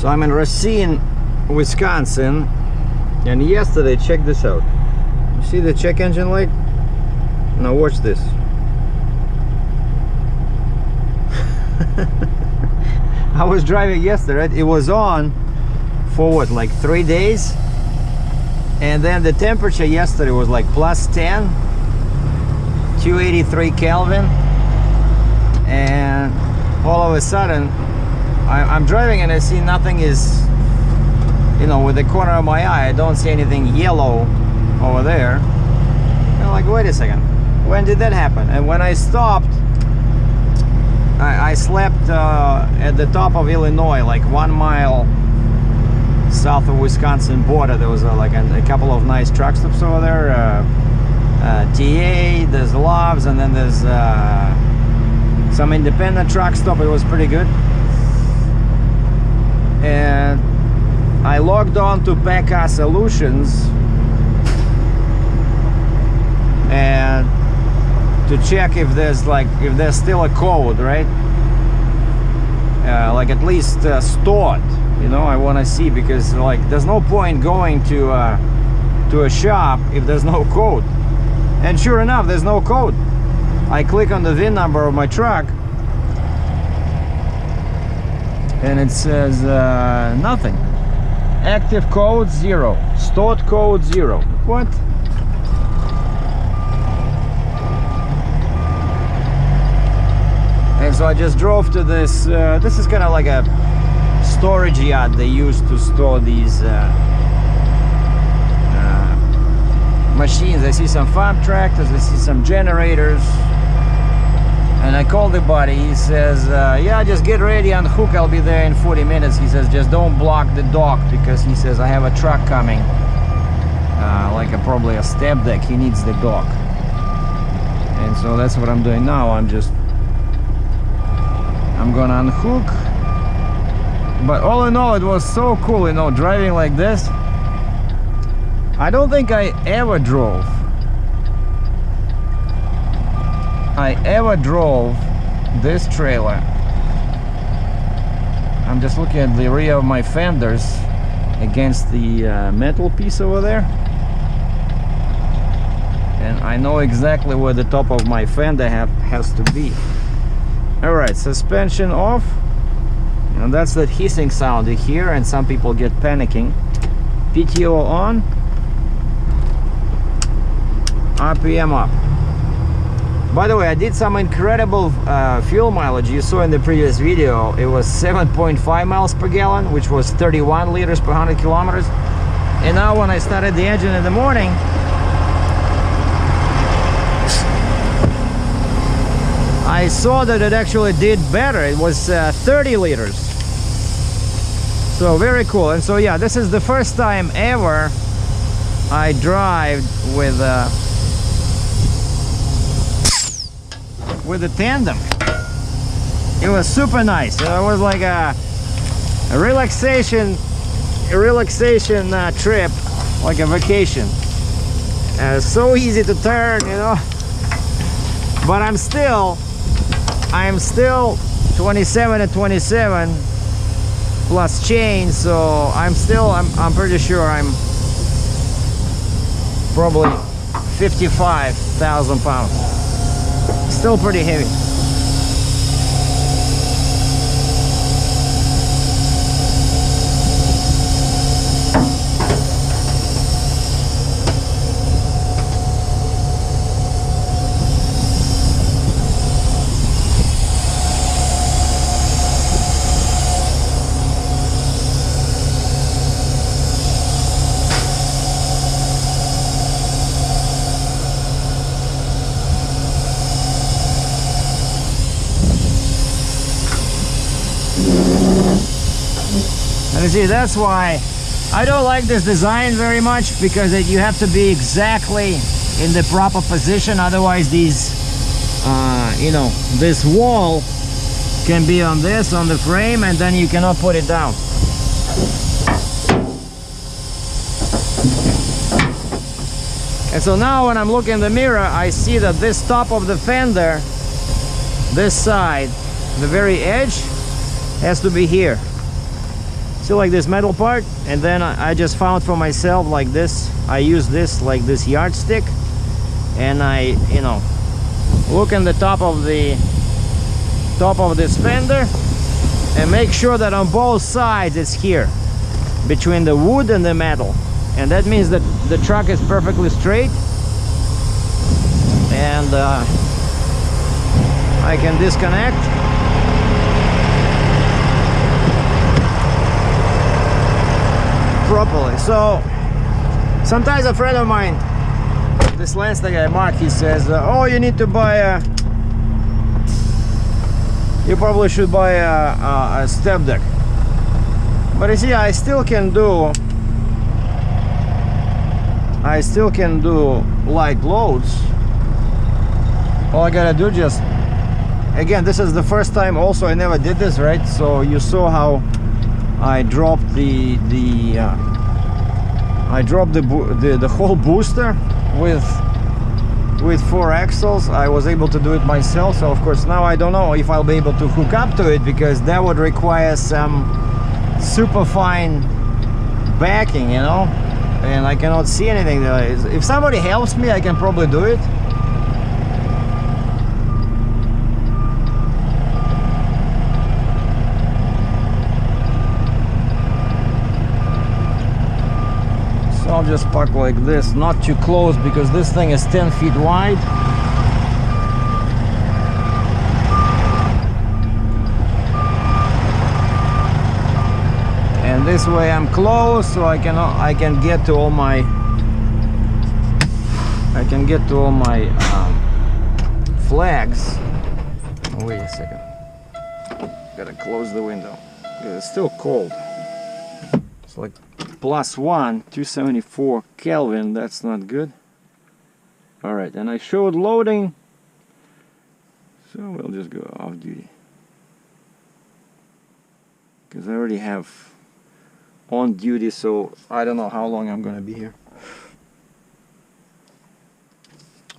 So I'm in Racine, Wisconsin, and yesterday, check this out. You see the check engine light? Now watch this. I was driving yesterday, it was on for what, like 3 days? And then the temperature yesterday was like plus 10, 283 Kelvin, and all of a sudden I'm driving and I see nothing is, you know, with the corner of my eye, I don't see anything yellow over there. And I'm like, wait a second, when did that happen? And when I stopped, I slept at the top of Illinois, like 1 mile south of Wisconsin border. There was like a couple of nice truck stops over there. TA, there's Love's, and then there's some independent truck stop. It was pretty good. And I logged on to PACA Solutions and to check if there's still a code, right? Like at least stored, you know. I want to see, because like there's no point going to a shop if there's no code. And sure enough, there's no code. I click on the VIN number of my truck and it says nothing. Active code 0, stored code 0. What? And so I just drove to this. This is kind of like a storage yard they use to store these machines. I see some farm tractors, I see some generators. And I called the buddy. He says, yeah, just get ready, unhook, I'll be there in 40 minutes. He says, just don't block the dock, because he says, I have a truck coming, like probably a step deck. He needs the dock. And so that's what I'm doing now. I'm gonna unhook. But all in all, it was so cool, you know, driving like this. I don't think I ever drove this trailer. I'm just looking at the rear of my fenders against the metal piece over there, and I know exactly where the top of my fender has to be. Alright, suspension off, and that's that hissing sound you hear, and some people get panicking. PTO on, RPM up. By the way, I did some incredible fuel mileage. You saw in the previous video, it was 7.5 miles per gallon, which was 31 liters per 100 kilometers. And now when I started the engine in the morning, I saw that it actually did better. It was 30 liters. So very cool. And so yeah, this is the first time ever I drive with a tandem. It was super nice. It was like a relaxation trip, like a vacation. So easy to turn, you know. But I'm still 27 and 27 plus change, so I'm pretty sure I'm probably 55,000 pounds. Still pretty heavy. You see, that's why I don't like this design very much, because you have to be exactly in the proper position. Otherwise, these, you know, this wall can be on the frame, and then you cannot put it down. And so now when I'm looking in the mirror, I see that this top of the fender, this side, the very edge, has to be here. still like this metal part, and then I just found for myself like this. I use this like this yardstick, and I, you know, look in the top of this fender and make sure that on both sides it's here between the wood and the metal, and that means that the truck is perfectly straight, and I can disconnect properly. So sometimes a friend of mine, this Lancer guy Mark, he says, oh, you need to buy a, you probably should buy a step deck. But you see, I still can do light loads. All I gotta do, just, again, this is the first time also I never did this, right? So you saw how I dropped the whole booster with 4 axles. I was able to do it myself. So of course now I don't know if I'll be able to hook up to it, because that would require some super fine backing, you know, and I cannot see anything there. If somebody helps me, I can probably do it. I'll just park like this, not too close, because this thing is 10 feet wide. And this way I'm close, so I can get to all my flags. Oh, wait a second. Gotta close the window. It's still cold. It's like +1, 274 Kelvin. That's not good. All right, and I showed loading, so we'll just go off duty, because I already have on duty, so I don't know how long I'm gonna be here.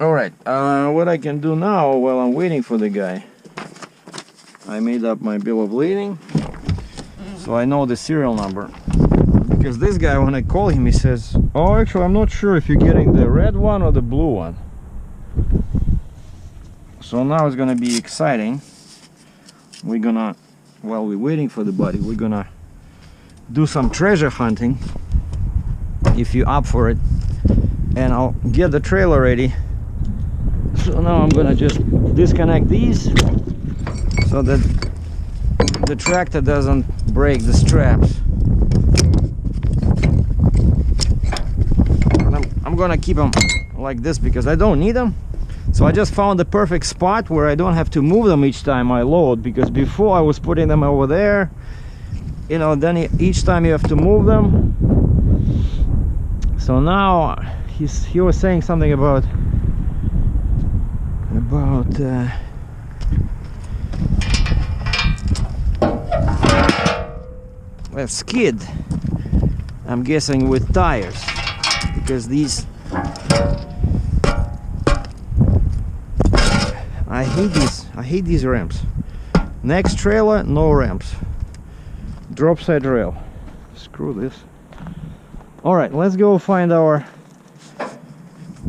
All right, what I can do now while I'm waiting for the guy, I made up my bill of lading, so I know the serial number. Because this guy, when I call him, he says, oh, actually I'm not sure if you're getting the red one or the blue one. So now it's gonna be exciting. We're gonna, while we're waiting for the buddy, we're gonna do some treasure hunting, if you're up for it, and I'll get the trailer ready. So now I'm gonna just disconnect these so that the tractor doesn't break the straps. I'm gonna keep them like this because I don't need them. So I just found the perfect spot where I don't have to move them each time I load, because before I was putting them over there, you know, then each time you have to move them. So now he was saying something about a skid, I'm guessing with tires, because these, I hate these ramps. Next trailer, no ramps. Drop side rail. Screw this. All right, let's go find our,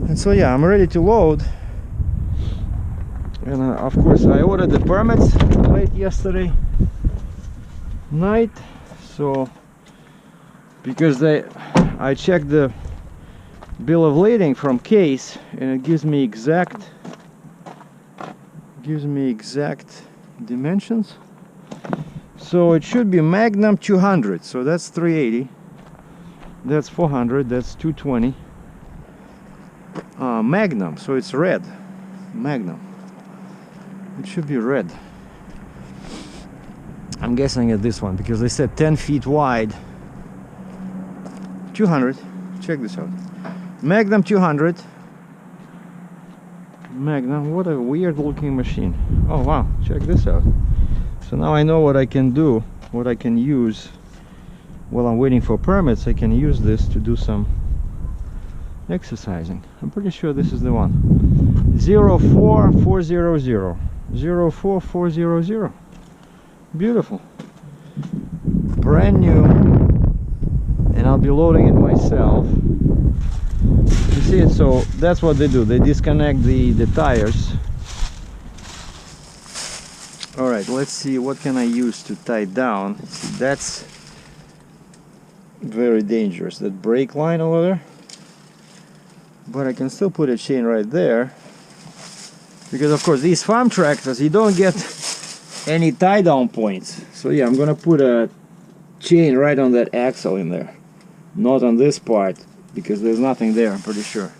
and so yeah, I'm ready to load. And of course I ordered the permits late yesterday night, so because I checked the bill of lading from Case, and it gives me exact dimensions. So it should be Magnum 200, so that's 380, that's 400, that's 220. Magnum, so it's red. Magnum, it should be red. I'm guessing at this one because they said 10 feet wide. 200, check this out. Magnum 200. Magnum, what a weird looking machine. Oh wow, check this out. So now I know what I can do, what I can use while I'm waiting for permits. I can use this to do some exercising. I'm pretty sure this is the one. 04400. 04400. Beautiful. brand new, and I'll be loading it myself. You see it? So that's what they do. They disconnect the tires. All right, let's see what can I use to tie it down. See, that's very dangerous, that brake line over there. But I can still put a chain right there, because of course these farm tractors, you don't get any tie down points. So yeah, I'm gonna put a chain right on that axle in there, not on this part, because there's nothing there, I'm pretty sure.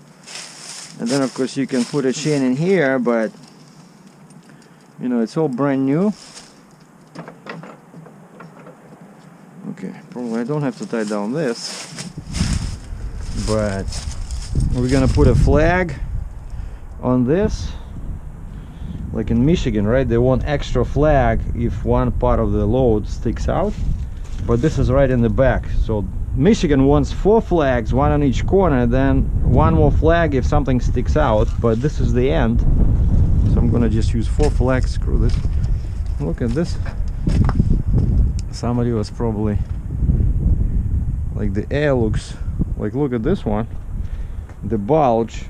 And then of course you can put a chain in here, but you know, it's all brand new. Okay, probably I don't have to tie down this, but we're gonna put a flag on this, like in Michigan, right? They want extra flag if one part of the load sticks out, but this is right in the back. So Michigan wants 4 flags, 1 on each corner, then 1 more flag if something sticks out, but this is the end. So I'm gonna just use 4 flags. Screw this. Look at this. Somebody was probably like, the air looks like, look at this one, the bulge,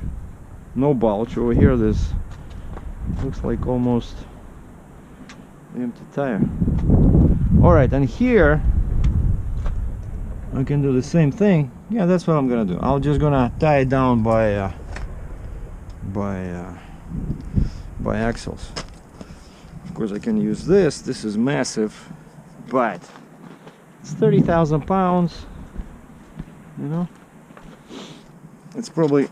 no bulge over here. This looks like almost empty tire. All right, and here I can do the same thing. Yeah, that's what I'm gonna do. I'm just gonna tie it down by axles. Of course I can use this. This is massive, but it's 30,000 pounds, you know. It's probably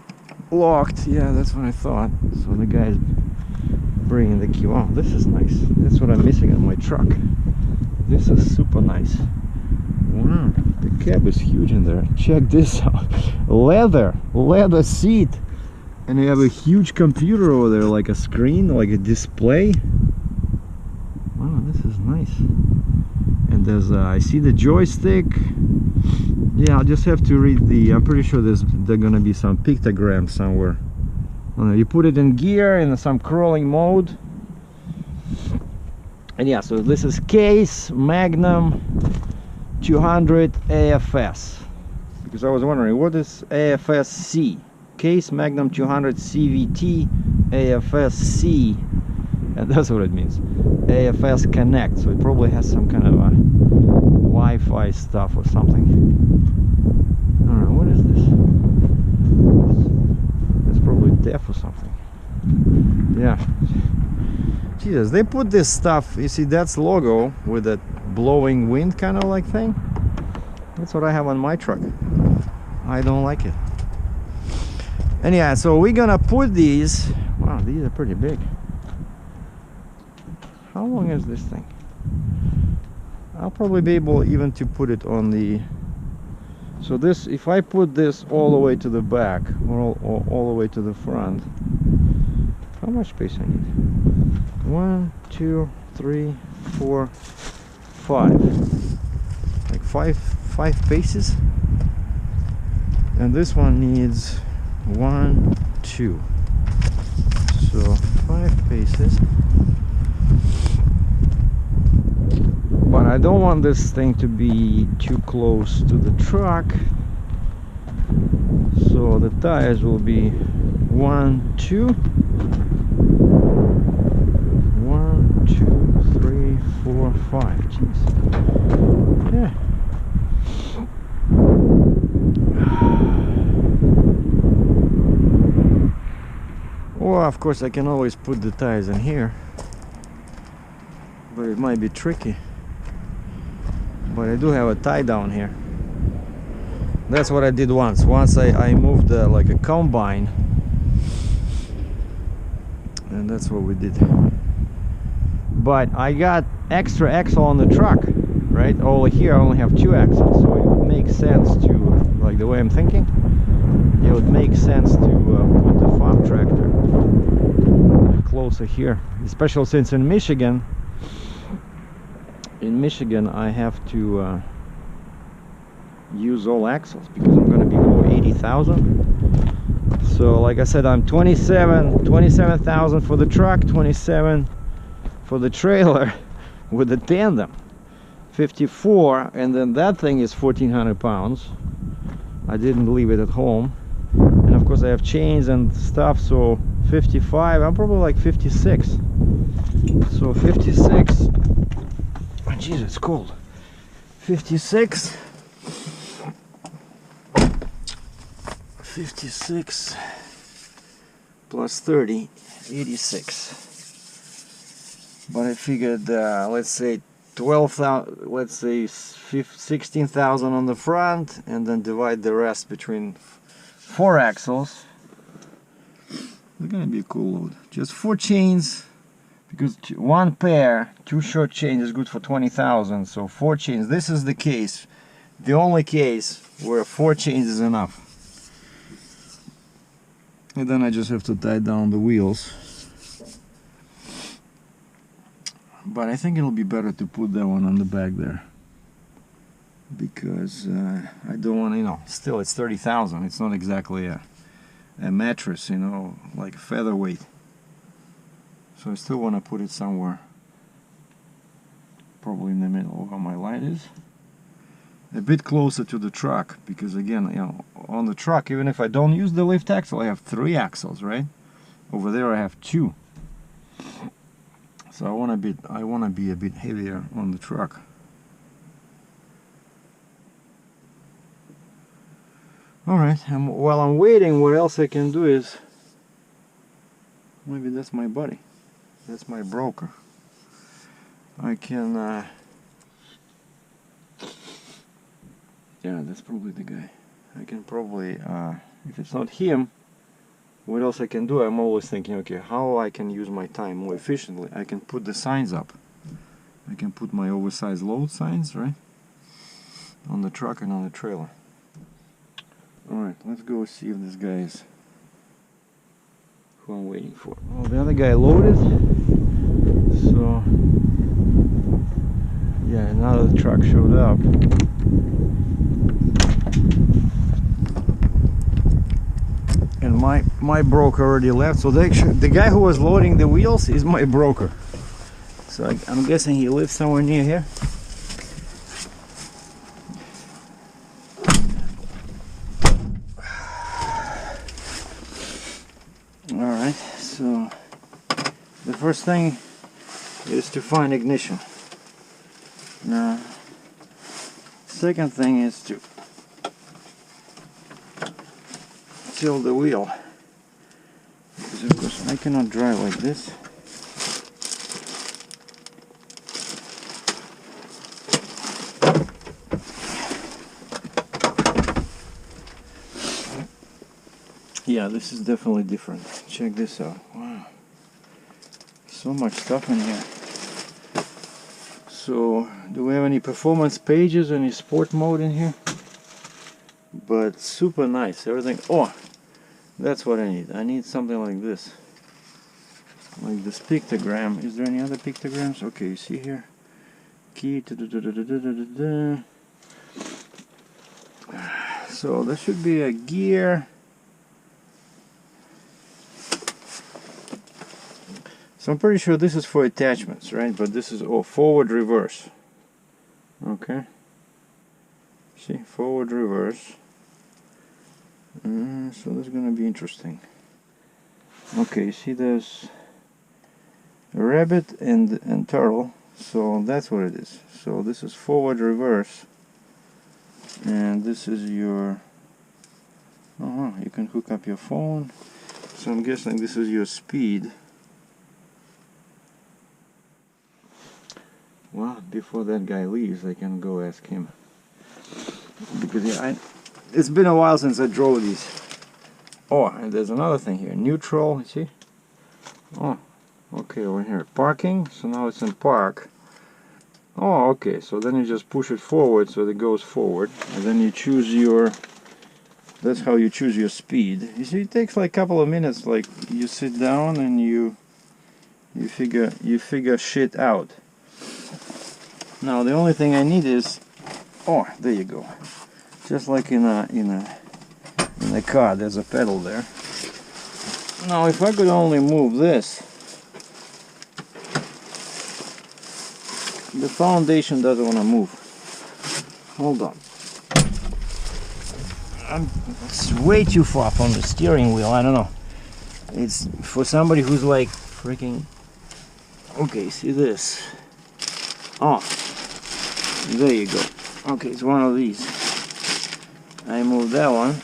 locked. Yeah, that's what I thought. So the guy's bringing the key. Wow, this is nice. That's what I'm missing on my truck. This is super nice. Wow, the cab is huge in there. Check this out. Leather seat. And you have a huge computer over there, like a screen, like a display. Wow, this is nice. And there's I see the joystick. Yeah, I'll just have to read the, I'm pretty sure there's gonna be some pictograms somewhere. You put it in gear in some crawling mode. And yeah, so this is Case Magnum 200 AFS, because I was wondering, what is AFS-C? Case Magnum 200 CVT AFS-C, and that's what it means. AFS Connect, so it probably has some kind of a Wi-Fi stuff or something. I don't know, what is this? It's probably deaf or something. Yeah. Jesus, they put this stuff, you see, that's logo with that blowing wind kind of like thing. That's what I have on my truck. I don't like it. And yeah, so we're gonna put these. Wow, these are pretty big. How long is this thing? I'll probably be able even to put it on the, so this, if I put this all the way to the back or all the way to the front, how much space I need? 1, 2, 3, 4, 5. Like five paces. And this one needs 1, 2. So 5 paces. But I don't want this thing to be too close to the truck. So the tires will be 1, 2. 1, 2, 3, 4, 5. Jeez. Yeah. Well, of course I can always put the tires in here, but it might be tricky. But I do have a tie down here. That's what I did once. Once I moved like a combine, and that's what we did. But I got extra axle on the truck, right? Over here I only have 2 axles, so it would make sense to, like the way I'm thinking, it would make sense to put the farm tractor closer here, especially since in Michigan I have to use all axles because I'm going to be over 80,000. So like I said, I'm 27,000 for the truck, 27 for the trailer with the tandem. 54, and then that thing is 1400 pounds. I didn't leave it at home, and of course I have chains and stuff, so 55. I'm probably like 56. So 56. Oh jeez, it's cold. 56. 56 plus 30, 86. But I figured, let's say 12,000, let's say 16,000 on the front, and then divide the rest between 4 axles. It's gonna be a cool load. Just 4 chains, because 1 pair, 2 short chains is good for 20,000. So 4 chains. This is the case, the only case where 4 chains is enough. And then I just have to tie down the wheels. But I think it'll be better to put that one on the back there, because I don't want to, you know, still it's 30,000. It's not exactly a mattress, you know, like a featherweight. So I still want to put it somewhere, probably in the middle of where my light is, a bit closer to the truck, because again, you know, on the truck, even if I don't use the lift axle, I have 3 axles, right? Over there I have 2. So I want to be a bit heavier on the truck. All right, and while I'm waiting, what else I can do is, maybe that's my buddy, that's my broker. I can, yeah, that's probably the guy. I can probably, if it's not him, what else I can do? I'm always thinking, okay, how I can use my time more efficiently. I can put the signs up. I can put my oversized load signs, right, on the truck and on the trailer. Alright, let's go see if this guy is who I'm waiting for. Well, the other guy loaded, so yeah, another truck showed up. And my broker already left, so the guy who was loading the wheels is my broker. So I'm guessing he lives somewhere near here. Alright, so the first thing is to find ignition. Now, second thing is to tilt the wheel, because of course I cannot drive like this. Yeah, this is definitely different. Check this out. Wow, so much stuff in here. So, do we have any performance pages, any sport mode in here? But super nice, everything. Oh, that's what I need. I need something like this, like this pictogram. Is there any other pictograms? Okay, you see here, key to so there should be a gear. So I'm pretty sure this is for attachments, right? But this is, oh, forward, reverse. Okay. See, forward, reverse. So this is going to be interesting. Okay, see, there's a rabbit and turtle. So that's what it is. So this is forward, reverse. And this is your... you can hook up your phone. So I'm guessing this is your speed. Well, before that guy leaves, I can go ask him. Because yeah, it's been a while since I drove these. Oh, and there's another thing here. Neutral, you see? Oh, okay, over here. Parking, so now it's in park. Oh, okay, so then you just push it forward so that it goes forward. And then you choose your... That's how you choose your speed. You see, it takes like a couple of minutes. Like, you sit down and you figure shit out. Now the only thing I need is, oh, there you go. Just like in a car, there's a pedal there. Now if I could only move this, the foundation doesn't want to move. Hold on. It's way too far from the steering wheel. I don't know. It's for somebody who's like freaking. Okay, see this. Oh, there you go. Okay, it's one of these. I moved that one.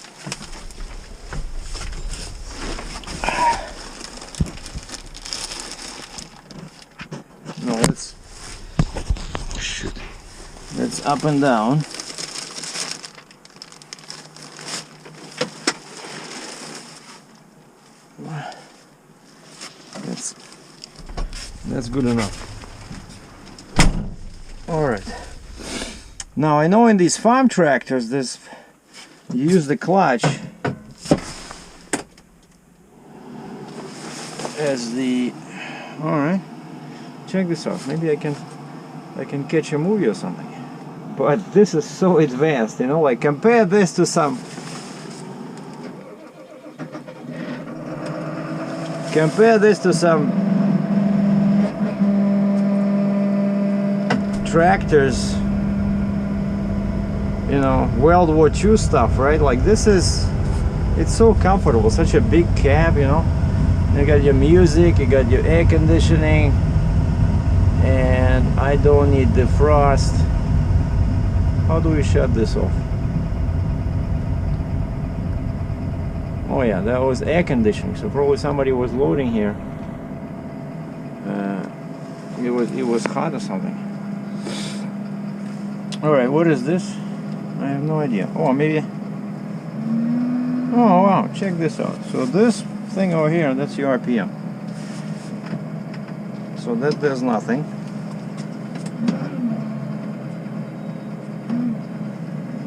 No, that's up and down. That's good enough. All right. Now I know in these farm tractors, you use the clutch as the. All right. Check this out. Maybe I can catch a movie or something. But this is so advanced, you know. Like compare this to some. Compare this to some tractors, you know, World War II stuff, right? Like this is, it's so comfortable, such a big cab, you know. You got your music, you got your air conditioning, and I don't need defrost. How do we shut this off? Oh yeah, that was air conditioning, so probably somebody was loading here. It was hot or something. Alright, what is this? I have no idea. Oh, maybe. Oh wow, check this out. So this thing over here, that's your RPM. So that does nothing.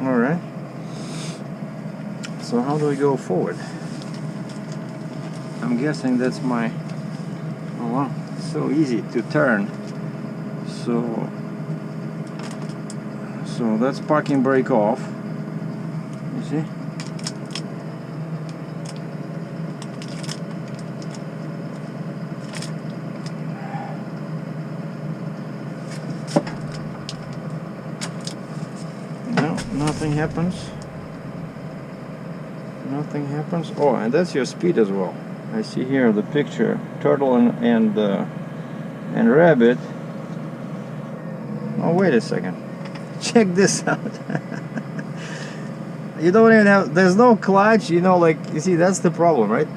Alright. So how do we go forward? I'm guessing that's my. Oh wow, it's so easy to turn. So that's parking brake off. You see? No, nothing happens. Nothing happens. Oh, and that's your speed as well. I see here the picture, turtle and rabbit. Oh, wait a second. Check this out. You don't even have, there's no clutch, you know, like, you see, that's the problem, right?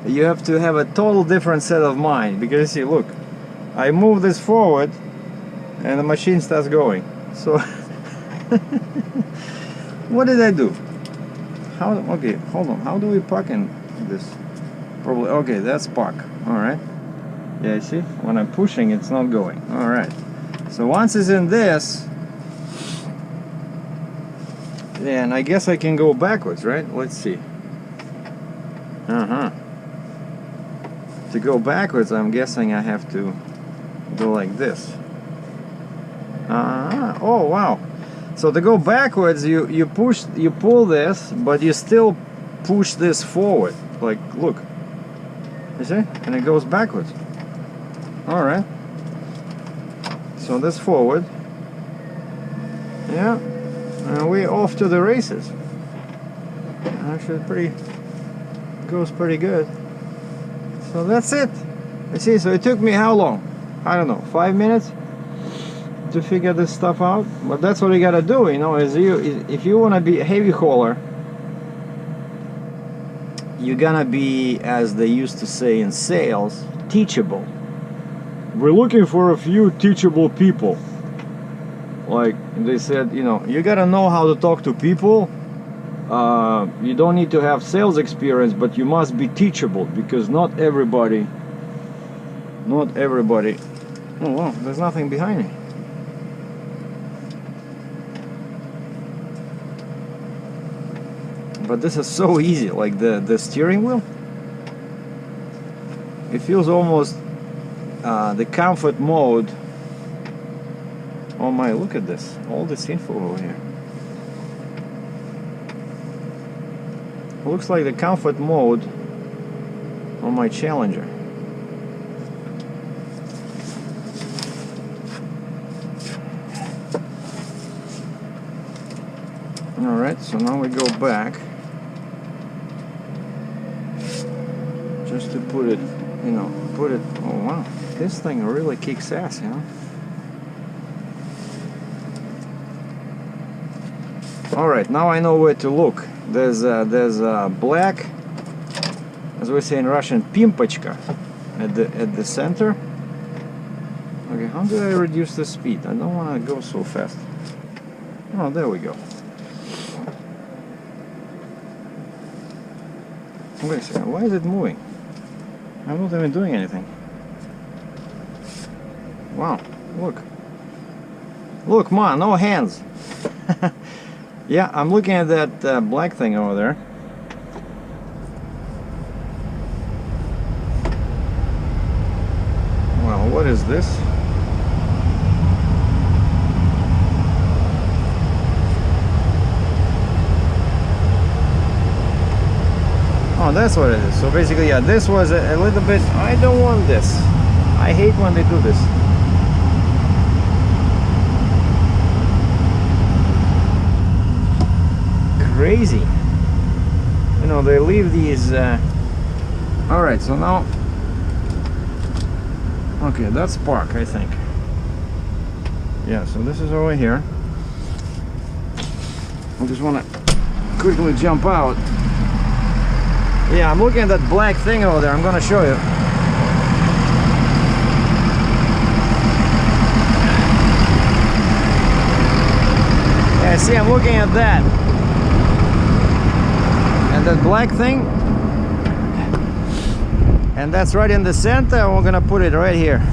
You have to have a total different set of mind, because you see, look, I move this forward and the machine starts going. So what did I do? How? Okay, hold on, how do we park in this? Probably, okay, that's park. All right, yeah, you see, when I'm pushing, it's not going. All right, so once it's in this, then I guess I can go backwards, right? Let's see. To go backwards, I'm guessing I have to go like this. Oh wow. So to go backwards, you pull this, but you still push this forward. Like, look. You see? And it goes backwards. All right. So that's forward. Yeah. And we're off to the races. Actually, goes pretty good. So that's it. You see, so it took me how long? I don't know, 5 minutes to figure this stuff out. But that's what you gotta do, you know, if you wanna be a heavy hauler, you're gonna be, as they used to say in sales, teachable. We're looking for a few teachable people. Like they said, you know, you gotta know how to talk to people. You don't need to have sales experience, but you must be teachable, because not everybody. Oh wow, there's nothing behind me. But this is so easy, like the steering wheel. It feels almost the comfort mode. Oh my, look at this, all this info over here. It looks like the comfort mode on my Challenger. Alright, so now we go back. Just to put it, you know, oh wow, this thing really kicks ass, you know. Alright, now I know where to look. There's a black, as we say in Russian, pimpochka at the center. Okay, how do I reduce the speed? I don't want to go so fast. Oh, there we go. Wait a second, why is it moving? I'm not even doing anything. Wow, look. Look, man, no hands. Yeah, I'm looking at that black thing over there. Well, what is this? Oh, that's what it is. So basically, yeah, this was a little bit... I don't want this. I hate when they do this. Crazy. You know, they leave these... Alright, so now... Okay, that's park, I think. Yeah, so this is over here. I just want to quickly jump out. Yeah, I'm looking at that black thing over there. I'm gonna show you. Yeah, see, I'm looking at that. And that black thing. And that's right in the center. We're gonna put it right here.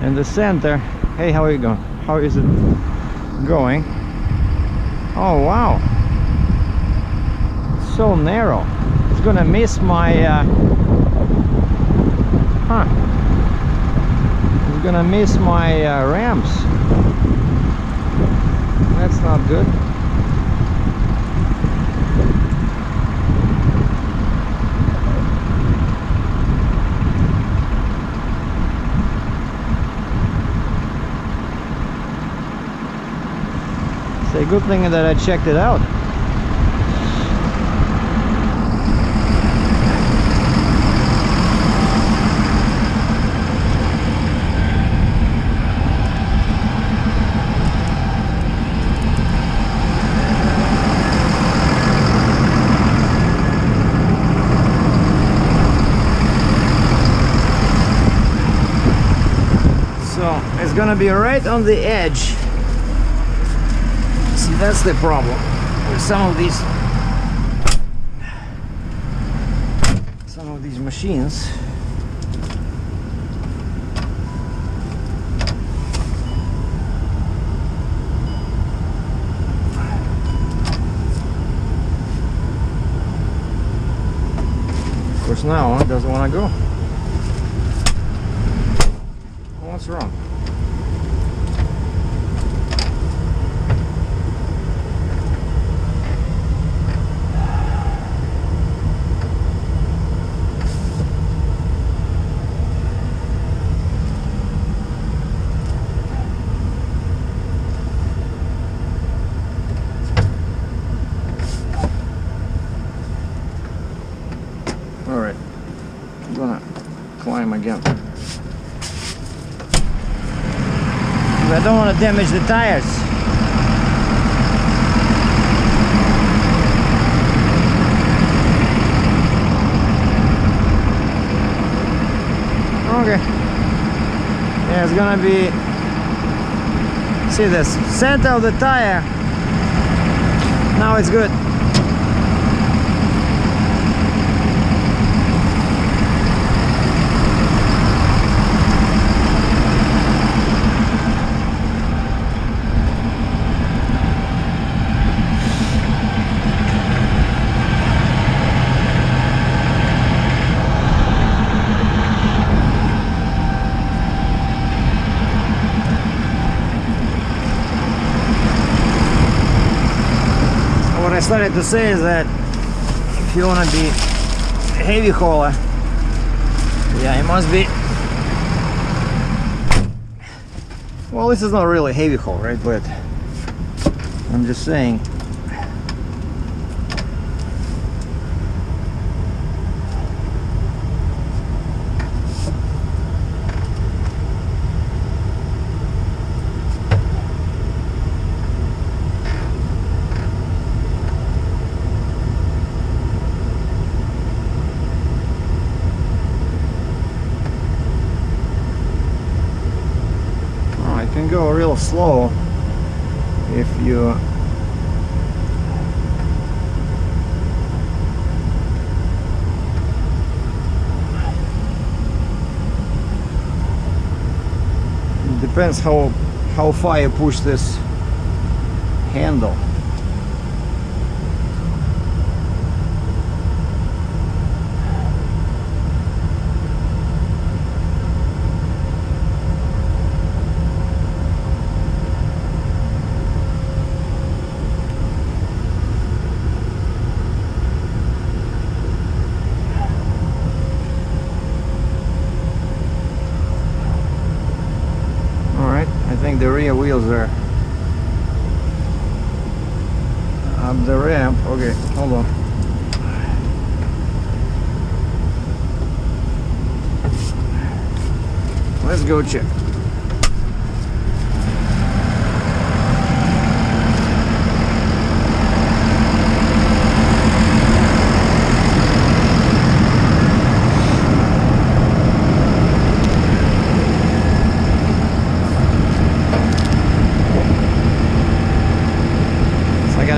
In the center. Hey, how are you going? How is it going? Oh, wow. It's so narrow. It's gonna miss my it's gonna miss my ramps. That's not good. It's a good thing that I checked it out. It's gonna be right on the edge. See, that's the problem with some of these machines. Of course, now it doesn't want to go. What's wrong? Alright, I'm gonna climb again. I don't want to damage the tires. Okay. Yeah, it's gonna be... See this center of the tire. Now it's good. What I started to say is that if you want to be a heavy hauler, yeah, it must be... Well, this is not really a heavy haul, right? But I'm just saying, go real slow if you depends how far you push this handle. I think the rear wheels are up the ramp. Okay, hold on. Let's go check.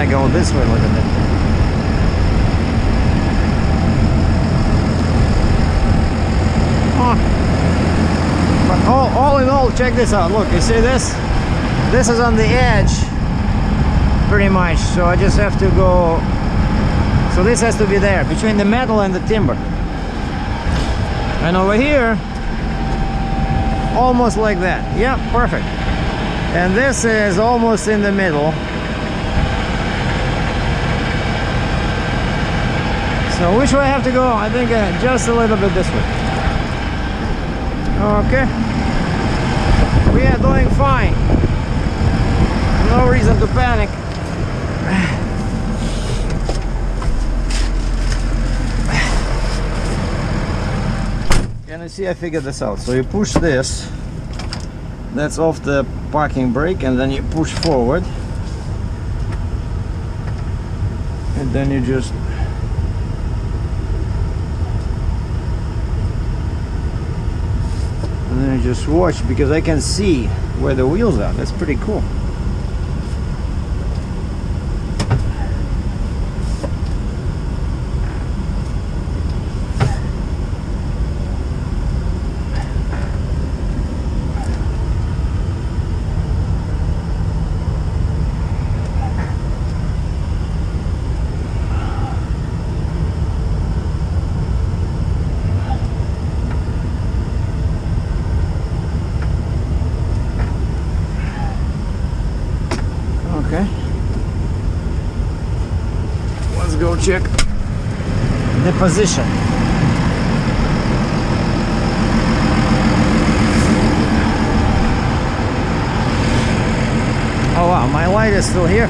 Go this way, look at that. Oh. But all in all, check this out. Look, you see this? This is on the edge, pretty much. So I just have to go. So this has to be there, between the metal and the timber. And over here, almost like that. Yeah, perfect. And this is almost in the middle. So which way I have to go? I think just a little bit this way. Okay. We are doing fine. No reason to panic. Can you see I figured this out? So you push this. That's off the parking brake, and then you push forward. And then you just just watch, because I can see where the wheels are. That's pretty cool. Let's go check the position. Oh wow, my light is still here.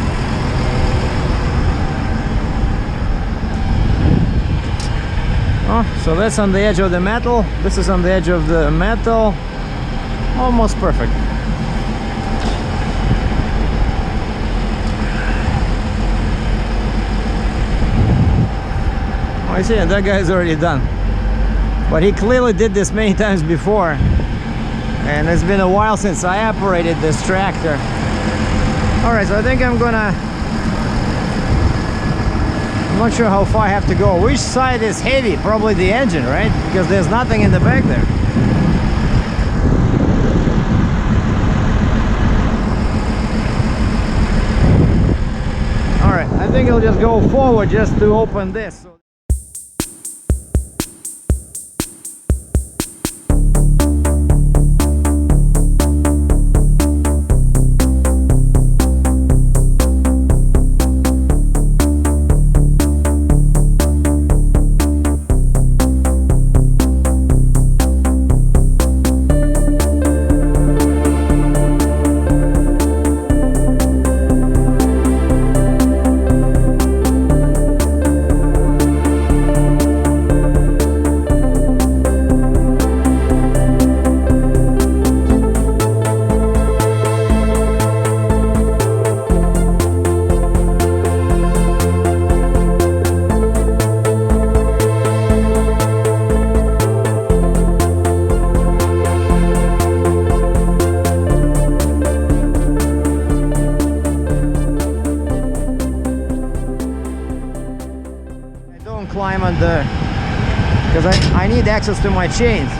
Oh, so that's on the edge of the metal. This is on the edge of the metal. Almost perfect. I see, that guy's already done, but he clearly did this many times before, and it's been a while since I operated this tractor. Alright, so I think I'm not sure how far I have to go. Which side is heavy? Probably the engine, right? Because there's nothing in the back there. Alright, I think I'll just go forward just to open this. and because I need access to my chains.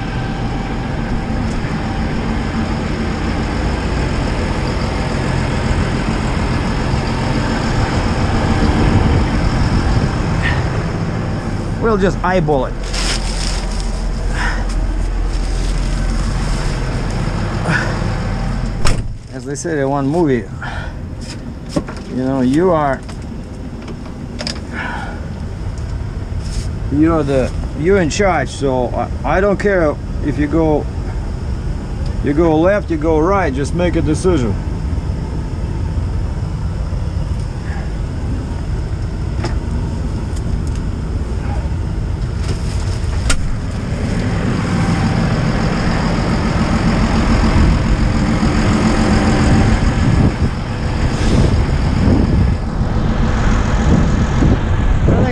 We'll just eyeball it. As they said in one movie, you know, you're in charge, so I don't care if you go left, you go right, just make a decision.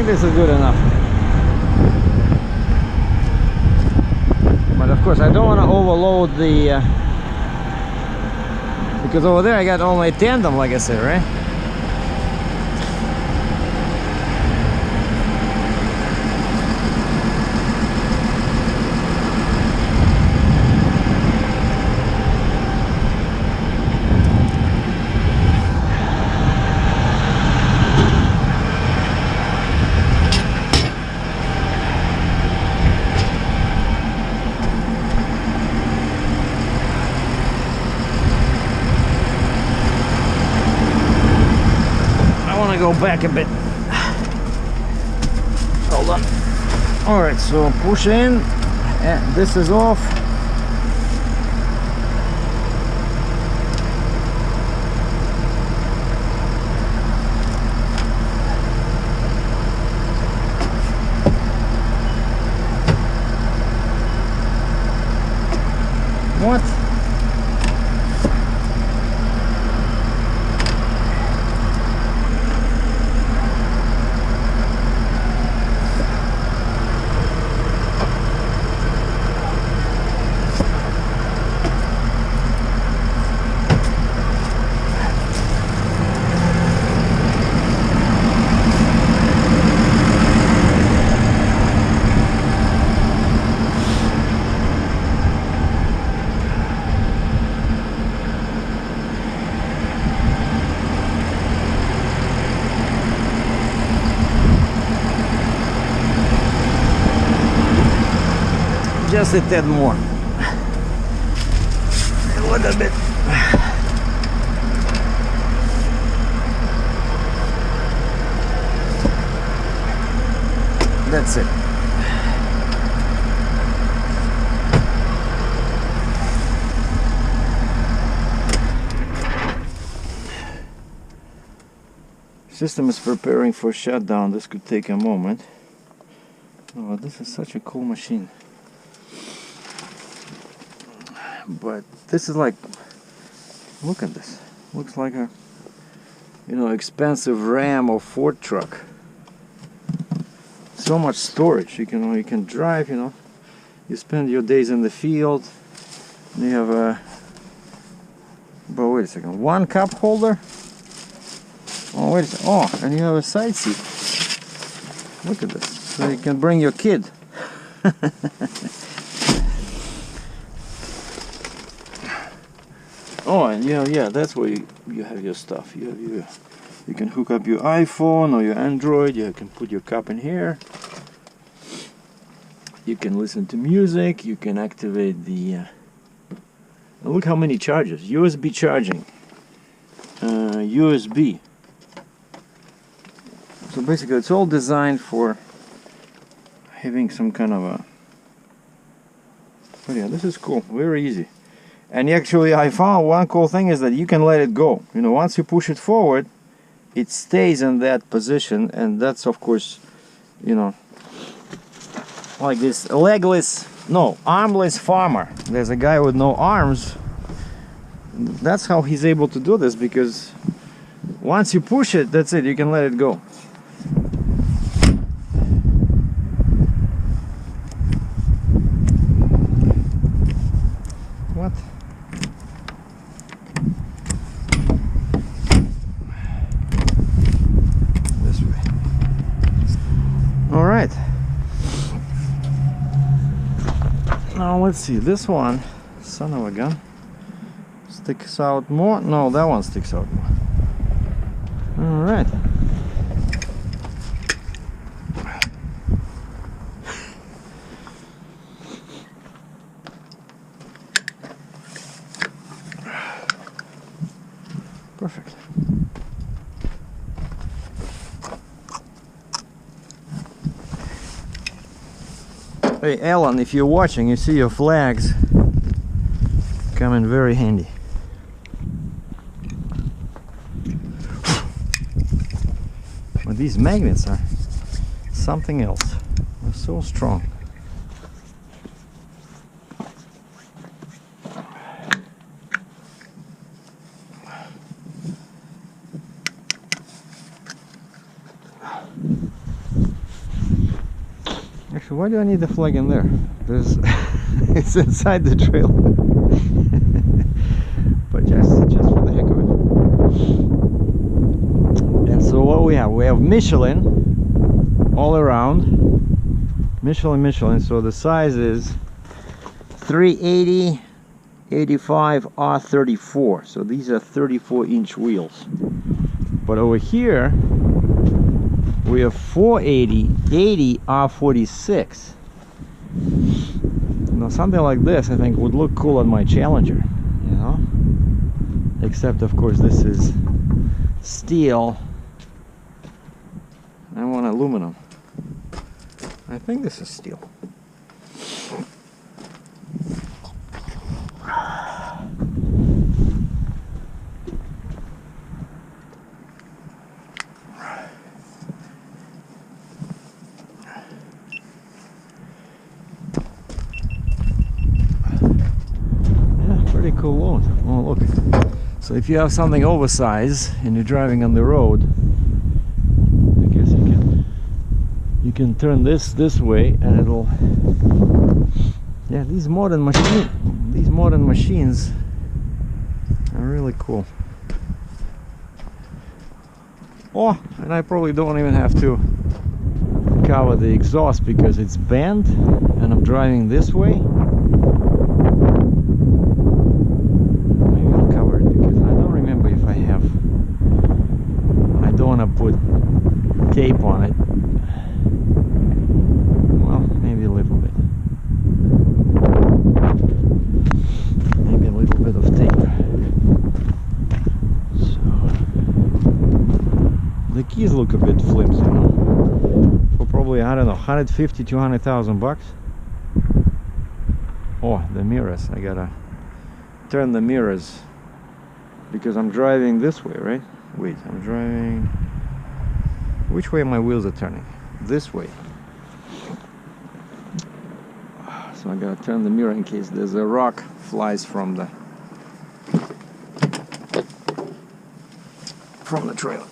This is good enough, but of course I don't want to overload the because over there I got only tandem, like I said, right? Go back a bit. Hold on. All right, so push in, and this is off. What? Just a tad more. A little bit. That's it. System is preparing for shutdown. This could take a moment. Oh, this is such a cool machine. But this is like, look at this. Looks like a, you know, expensive Ram or Ford truck. So much storage. You can drive. You know, you spend your days in the field. You have a. But wait a second. One cup holder. Oh wait a second. Oh, and you have a side seat. Look at this. So you can bring your kid. Oh, and yeah, that's where you have your stuff. You can hook up your iPhone or your Android. You can put your cup in here. You can listen to music. You can activate the. Look how many chargers. USB charging. USB. So basically, it's all designed for having some kind of a. But yeah, this is cool. Very easy. And actually, I found one cool thing is that you can let it go. You know, once you push it forward, it stays in that position, and that's of course, you know, like this armless farmer. There's a guy with no arms. That's how he's able to do this, because once you push it, that's it. You can let it go. What? All right, let's see, this one, son of a gun, sticks out more. No, that one sticks out more. All right. Perfect. Hey Alan, if you're watching, you see your flags come in very handy. But these magnets are something else. They're so strong. Actually, why do I need the flag in there? There's it's inside the trailer. But just for the heck of it. And so what we have Michelin all around. Michelin. So the size is 380, 85, R34. So these are 34-inch wheels. But over here we have 480, 80, R46. Now something like this I think would look cool on my Challenger, you know? Except of course this is steel. I want aluminum. I think this is steel. Pretty cool load. Oh look. So if you have something oversized and you're driving on the road, I guess you can turn this way and it'll, yeah, these modern machines are really cool. Oh, and I probably don't even have to cover the exhaust because it's bent and I'm driving this way. Put tape on it. Well, maybe a little bit. Maybe a little bit of tape. So the keys look a bit flimsy, you know? For probably, I don't know, 150, 200,000 bucks. Oh, the mirrors. I gotta turn the mirrors because I'm driving this way, right? Wait, I'm driving. Which way my wheels are turning? This way. So I gotta turn the mirror in case there's a rock flies from the trailer.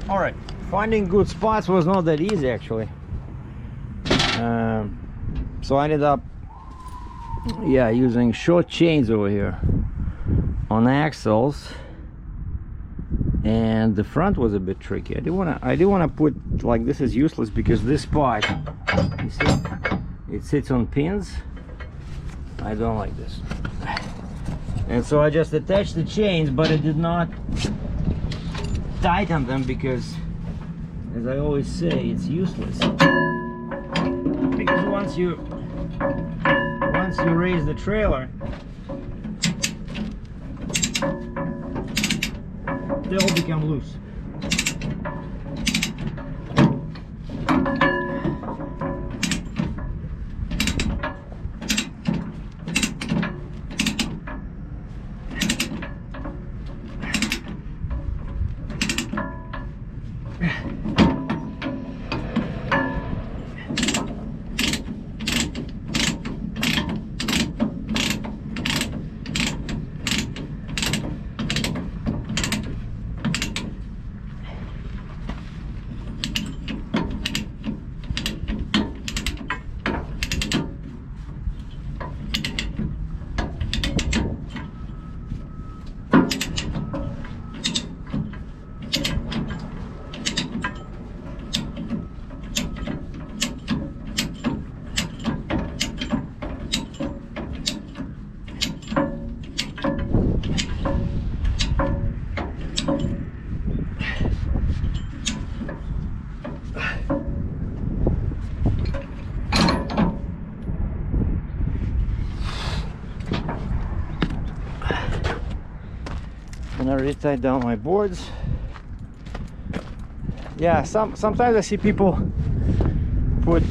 All right, finding good spots was not that easy actually. So I ended up, yeah, using short chains over here on axles, and the front was a bit tricky. I didn't want to put, like, this is useless because this part, you see, it sits on pins. I don't like this, and so I just attached the chains, but I did not tighten them because, as I always say, it's useless. Because once you raise the trailer, they'll become loose. And I already tied down my boards. Yeah, sometimes I see people put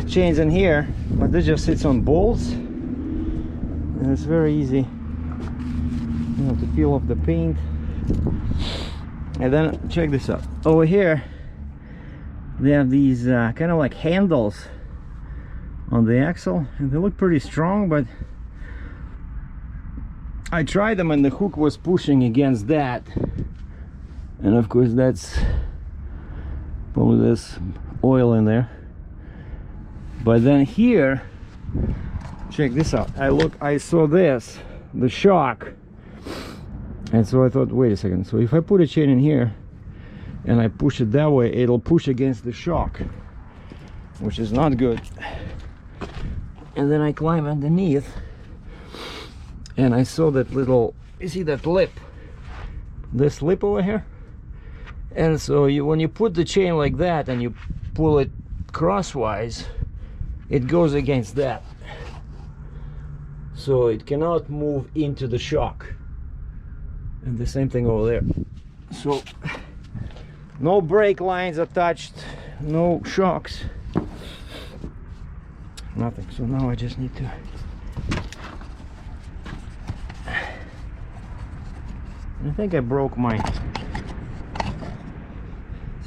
chains in here, but this just sits on bolts, and it's very easy, you know, to peel off the paint. And then check this out. Over here, they have these kind of like handles on the axle, and they look pretty strong, but I tried them and the hook was pushing against that, and of course that's probably there's oil in there. But then here, check this out. I saw this, the shock, and so I thought, wait a second, so if I put a chain in here and I push it that way, it'll push against the shock, which is not good. And then I climb underneath, and I saw that little, you see that lip, this lip over here? And so when you put the chain like that and you pull it crosswise, it goes against that, so it cannot move into the shock. And the same thing over there. So no brake lines attached, no shocks, nothing. So now I just need to, I think I broke my,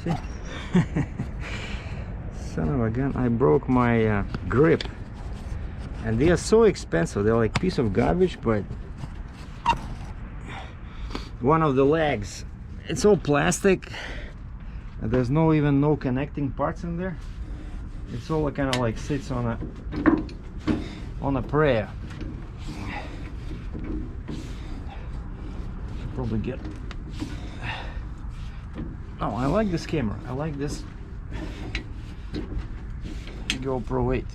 see, son of a gun, I broke my grip. And they are so expensive, they're like a piece of garbage. But one of the legs, it's all plastic, and there's no connecting parts in there. It's all kind of like sits on a prayer. Probably get, oh, I like this camera, I like this GoPro 8.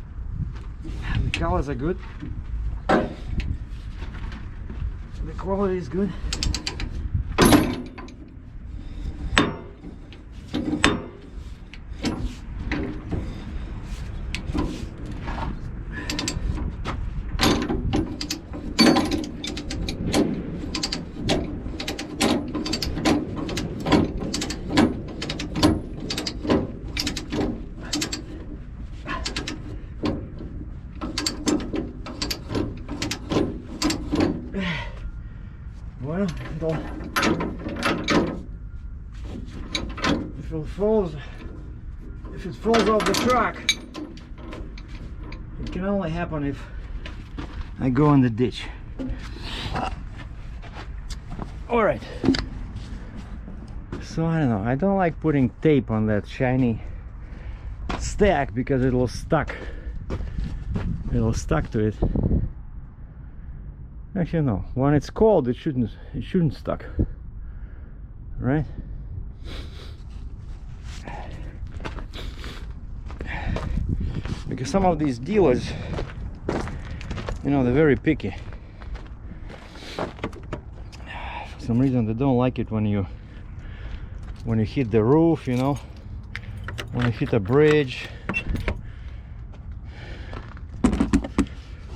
The colors are good, the quality is good. Well, if it falls off the truck, it can only happen if I go in the ditch. All right, So I don't know, I don't like putting tape on that shiny stack because it'll stuck to it. Actually no, when it's cold it shouldn't stuck, right? Because some of these dealers, you know, they're very picky. For some reason they don't like it when you hit the roof, you know, when you hit a bridge.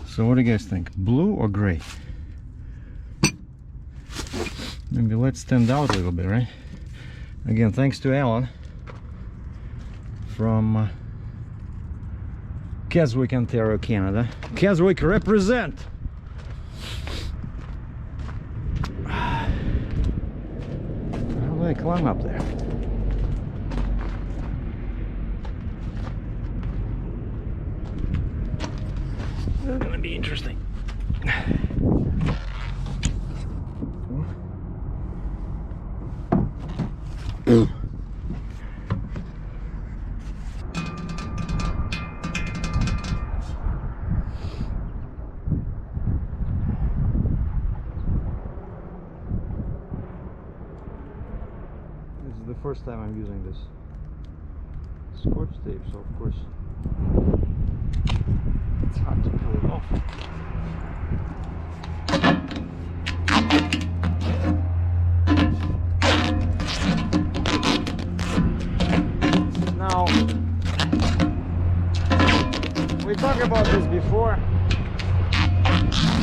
So what do you guys think, blue or gray? Maybe let's stand out a little bit, right? Again, thanks to Alan from Keswick, Ontario, Canada. Keswick represent! How do I climb up there? This is gonna be interesting. This is the first time I'm using this scotch tape, so of course it's hard to pull it off. Now, we talked about this before.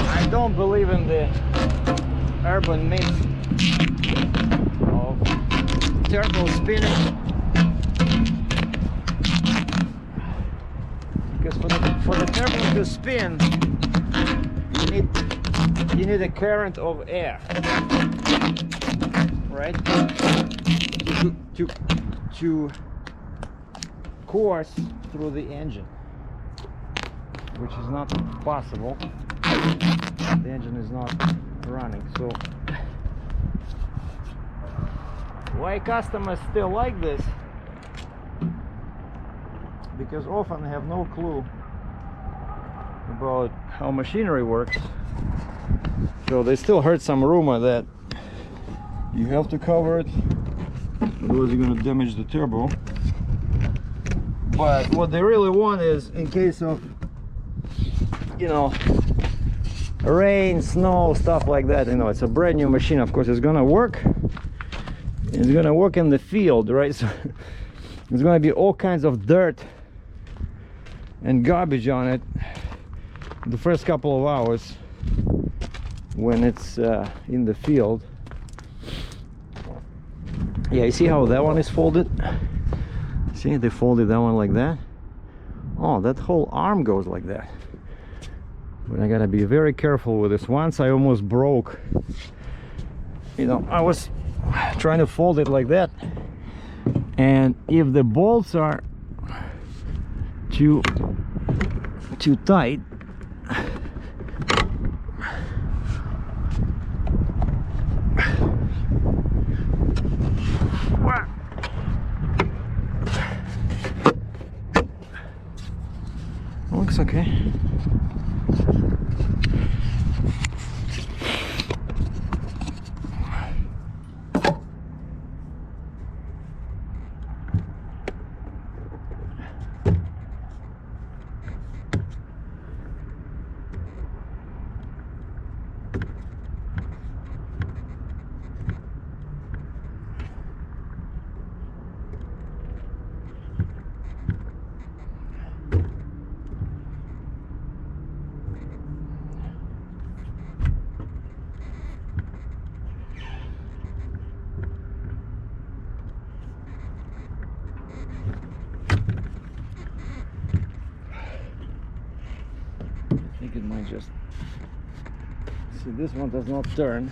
I don't believe in the urban myth of turbo spinning, because for the turbo to spin you need a current of air, right, to course through the engine, which is not possible. The engine is not running. So why customers still like this? Because often they have no clue about how machinery works. So they still heard some rumor that you have to cover it, otherwise you're going to damage the turbo. But what they really want is, in case of, you know, rain, snow, stuff like that, you know, it's a brand new machine, of course it's gonna work. It's gonna work in the field, right? So there's gonna be all kinds of dirt and garbage on it the first couple of hours when it's in the field. Yeah, you see how that one is folded? See, they folded that one like that. Oh, that whole arm goes like that. But I gotta be very careful with this. Once I almost broke, you know, I was trying to fold it like that, and if the bolts are too tight, looks okay. It might just see, this one does not turn.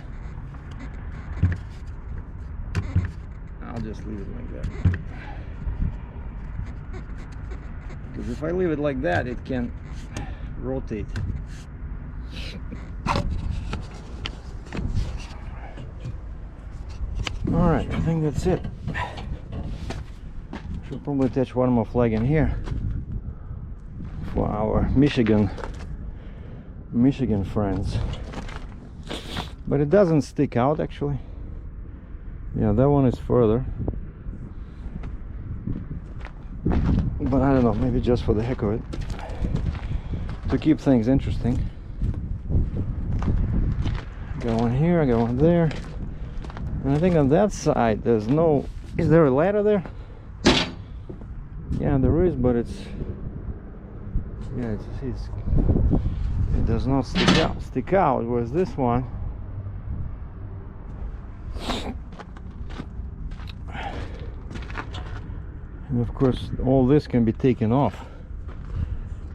I'll just leave it like that, because if I leave it like that it can rotate. Alright, I think that's it. Should probably attach one more flag in here for our Michigan friends. But it doesn't stick out actually. Yeah, that one is further. But I don't know, maybe just for the heck of it, to keep things interesting. Go one here, I go one there. And I think on that side there's no... Is there a ladder there? Yeah, there is, but it's... Yeah, it does not stick out, whereas this one... And of course all this can be taken off.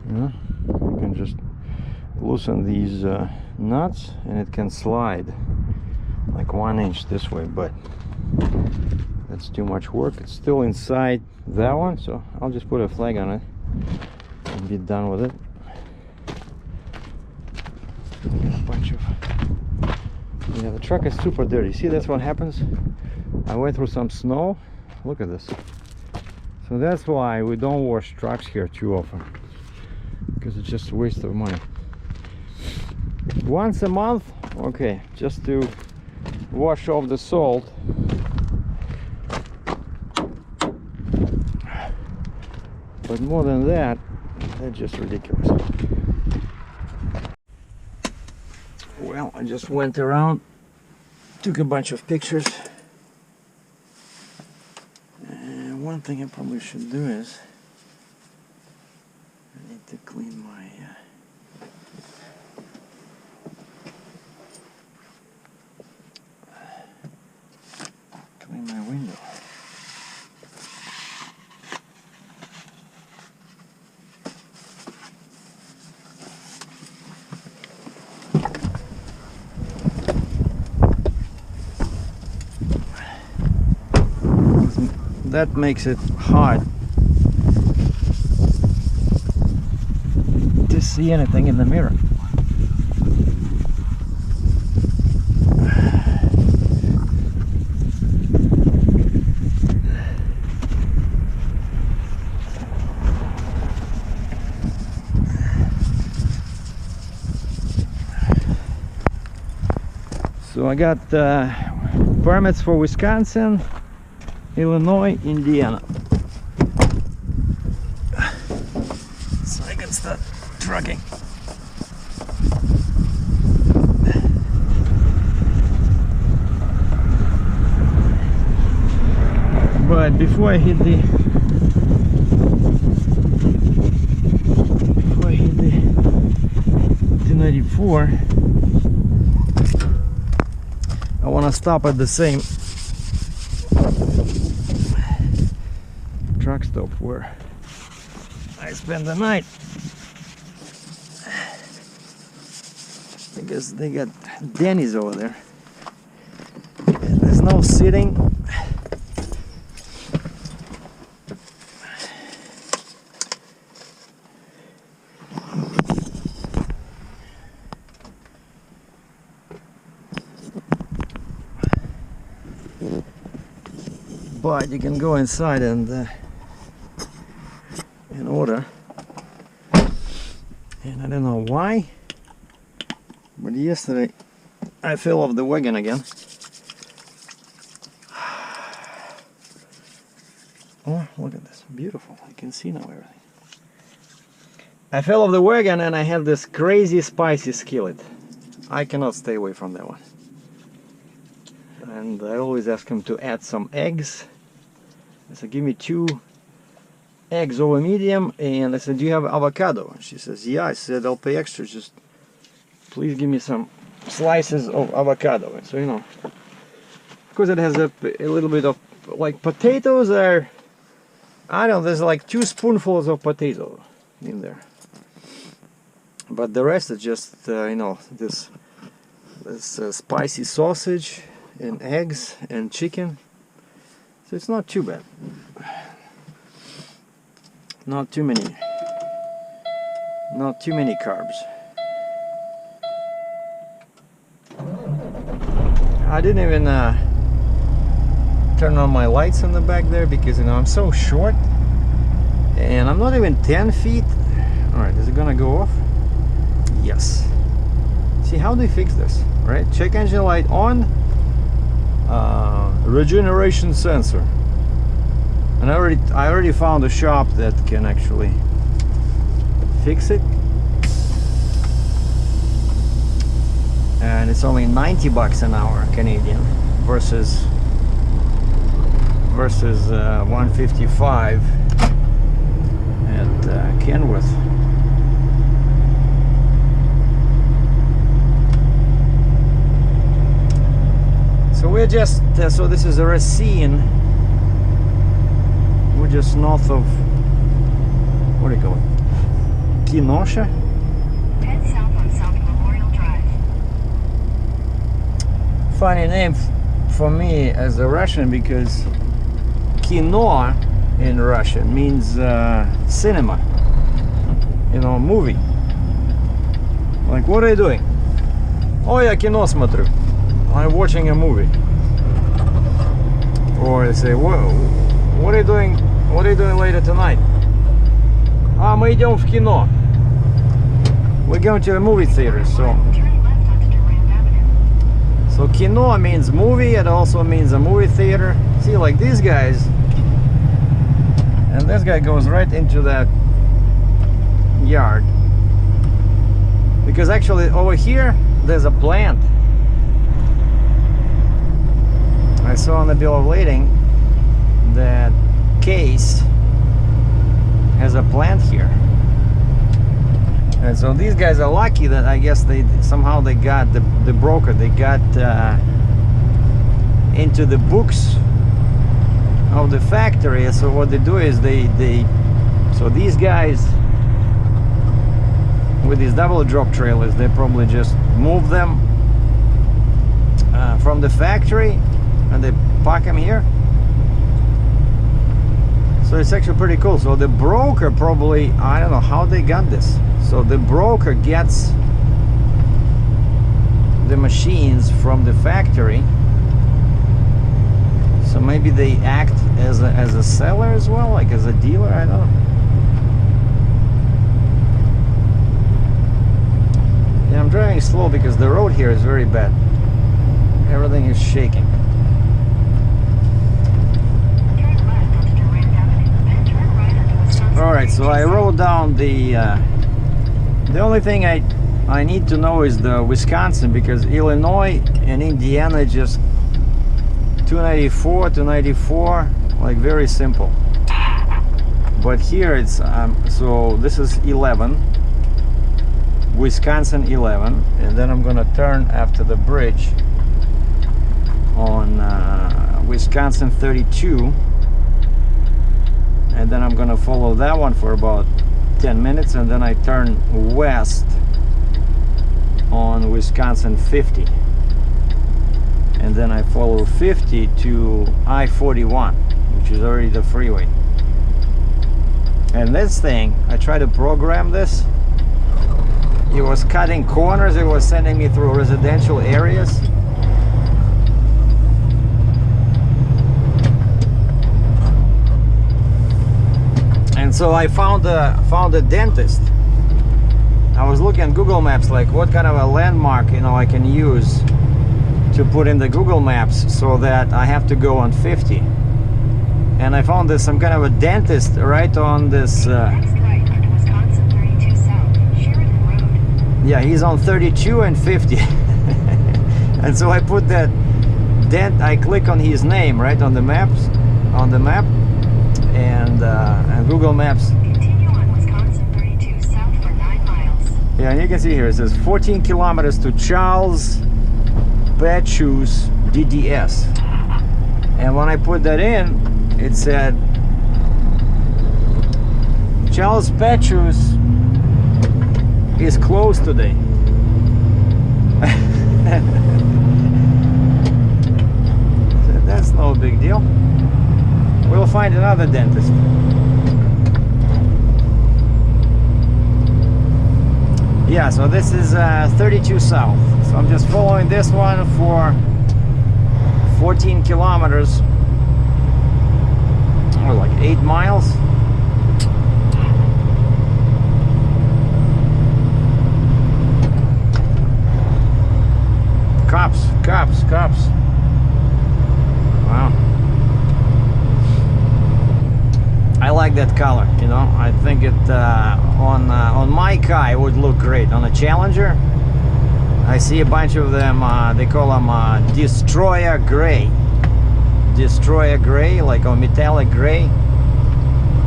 You can just loosen these nuts and it can slide like 1 inch this way, but that's too much work. It's still inside that one, so I'll just put a flag on it and be done with it. A bunch of... Yeah, the truck is super dirty. See, that's what happens. I went through some snow. Look at this. So that's why we don't wash trucks here too often, because it's just a waste of money. Once a month, okay, just to wash off the salt. But more than that, that's just ridiculous. Well, I just went around, took a bunch of pictures. One thing I probably should do is I need to clean my window. That makes it hard to see anything in the mirror. So I got permits for Wisconsin, Illinois, Indiana. So I can start trucking. But before I hit the 294, I want to stop at the same truck stop where I spend the night, because they got Denny's over there and there's no sitting. But you can go inside and order, and I don't know why, but yesterday I fell off the wagon again. Oh, look at this, beautiful. I can see now everything. I fell off the wagon and I had this crazy spicy skillet. I cannot stay away from that one, and I always ask him to add some eggs. I said, give me 2 eggs over medium, and I said, do you have avocado? And she says, yeah. I said, I'll pay extra, just please give me some slices of avocado. And so, you know, because it has a little bit of, like, potatoes are, I don't know, there's like 2 spoonfuls of potato in there, but the rest is just you know, this spicy sausage and eggs and chicken. So it's not too bad. Not too many carbs. I didn't even turn on my lights in the back there because, you know, I'm so short and I'm not even 10 feet. All right, is it gonna go off? Yes. See, how they fix this, right? Check engine light on, regeneration sensor. And I already found a shop that can actually fix it. And it's only 90 bucks an hour Canadian versus 155 at Kenworth. So we're just so this is a Racine. We're just north of, what do you call it, Kenosha. Head south on South Memorial Drive. Funny name for me as a Russian, because Kino in Russian means cinema, you know, movie. Like, what are you doing? Oh, я кино смотрю. I'm watching a movie. Or they say, what are you doing? What are you doing later tonight? А, мы идем в кино. We're going to a movie theater, so kino means movie. It also means a movie theater. See, like these guys, and this guy goes right into that yard, because actually over here there's a plant. I saw on the bill of lading that Case has a plant here. And so these guys are lucky that I guess they somehow they got the broker, they got into the books of the factory. So what they do is so these guys with these double drop trailers, they probably just move them from the factory and they park them here. So it's actually pretty cool. So the broker probably, I don't know how they got this. So the broker gets the machines from the factory. So maybe they act as a seller as well, like as a dealer, I don't know. Yeah, I'm driving slow because the road here is very bad. Everything is shaking. Alright, so I wrote down the only thing I need to know is the Wisconsin, because Illinois and Indiana just 294 to 94, like very simple. But here it's so this is 11, Wisconsin 11, and then I'm gonna turn after the bridge on Wisconsin 32. And then I'm gonna follow that one for about 10 minutes, and then I turn west on Wisconsin 50, and then I follow 50 to I-41, which is already the freeway. And this thing, I tried to program this. It was cutting corners, it was sending me through residential areas. And so I found a dentist. I was looking at Google Maps, like what kind of a landmark, you know, I can use to put in the Google Maps so that I have to go on 50. And I found this some kind of a dentist right on this. Yeah, he's on 32 and 50. And so I put that I click on his name right on the maps, on the map. And Google Maps. Continue on Wisconsin 32 south for 9 miles. Yeah, and you can see here it says 14 kilometers to Charles Petschus DDS. And when I put that in, it said Charles Petschus is closed today. So that's no big deal. We'll find another dentist. Yeah, so this is 32 south. So I'm just following this one for 14 kilometers miles. Cops. Wow. I like that color, you know. I think it on my car it would look great. On a Challenger, I see a bunch of them. They call them Destroyer Gray, like a metallic gray.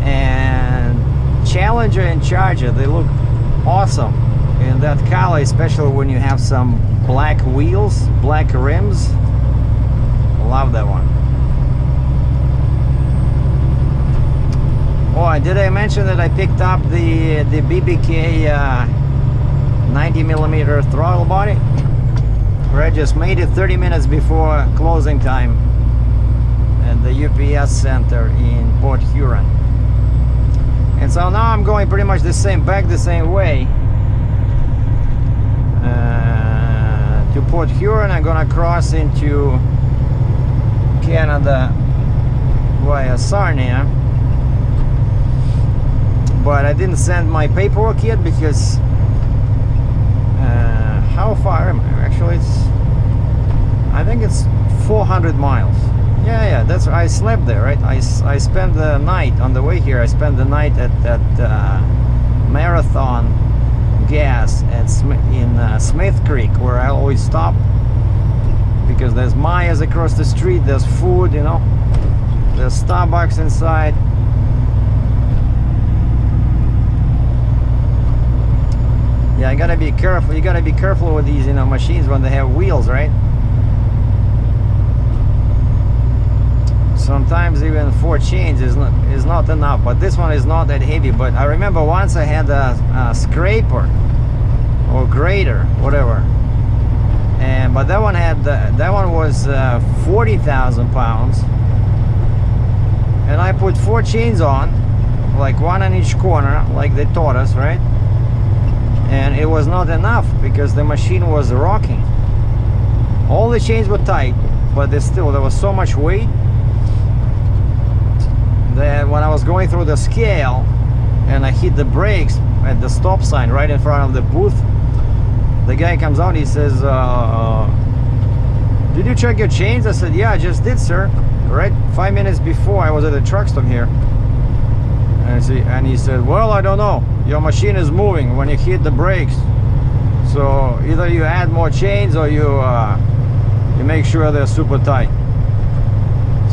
And Challenger and Charger, they look awesome in that color, especially when you have some black wheels, black rims. Love that one. Oh, and did I mention that I picked up the BBK 90mm throttle body? Where I just made it 30 minutes before closing time at the UPS center in Port Huron. And so now I'm going pretty much the same way to Port Huron. I'm gonna cross into Canada via Sarnia, but I didn't send my paperwork yet because how far am I? Actually, I think it's 400 miles. Yeah, that's I slept there, right? I spent the night on the way here. I spent the night at Marathon Gas in Smith Creek, where I always stop because there's Maya's across the street, there's food, you know, there's Starbucks inside. Yeah, you gotta be careful. You gotta be careful with these, you know, machines when they have wheels, right? Sometimes even 4 chains is not enough, but this one is not that heavy. But I remember once I had a scraper or grader, whatever, but that one was 40,000 pounds, and I put 4 chains on, like 1 on each corner, like they taught us, right? And it was not enough because the machine was rocking. All the chains were tight, but there was so much weight that when I was going through the scale and I hit the brakes at the stop sign right in front of the booth, the guy comes out, he says, did you check your chains? I said, yeah, I just did, sir. Right 5 minutes before I was at the truck stop here. And he said, well, I don't know. Your machine is moving when you hit the brakes. So either you add more chains or you make sure they're super tight.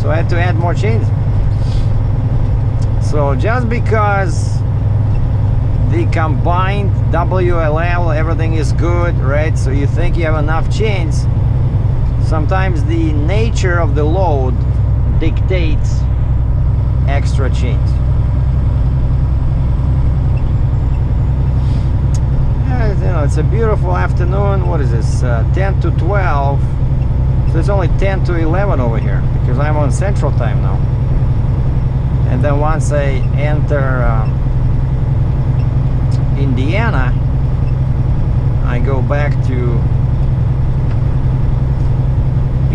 So I had to add more chains. So just because the combined WLL, everything is good, right? So you think you have enough chains. Sometimes the nature of the load dictates extra chains. Yeah, you know, it's a beautiful afternoon. What is this? 10 to 12. So it's only 10 to 11 over here because I'm on Central Time now. And then once I enter Indiana, I go back to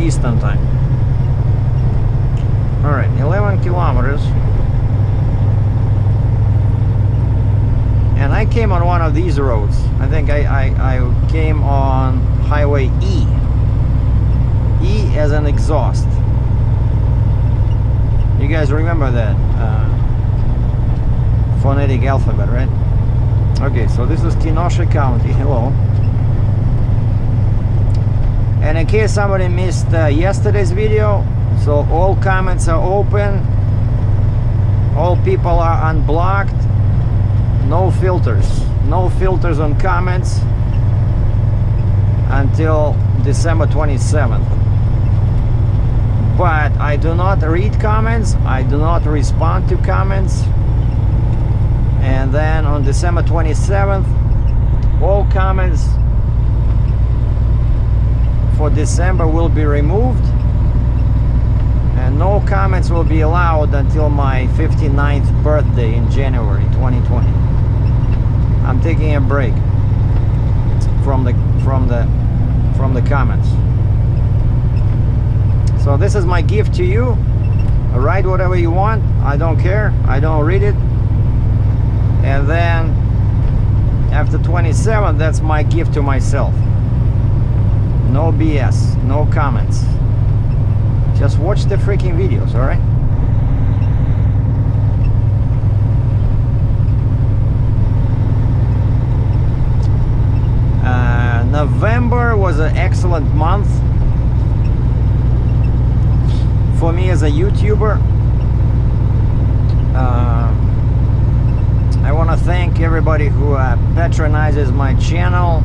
Eastern Time. All right, 11 kilometers. And I came on one of these roads. I think I came on Highway E. E as an exhaust. You guys remember that phonetic alphabet, right? Okay, so this is Kenosha County. Hello. And in case somebody missed yesterday's video, so all comments are open, all people are unblocked, no filters on comments until December 27th. But I do not read comments, I do not respond to comments. And then on December 27th, all comments for December will be removed, and no comments will be allowed until my 59th birthday in January 2020. I'm taking a break from the comments. So this is my gift to you. write whatever you want, I don't care, I don't read it. And then after 27, that's my gift to myself. No BS, no comments. Just watch the freaking videos, all right? November was an excellent month for me as a YouTuber. I want to thank everybody who patronizes my channel.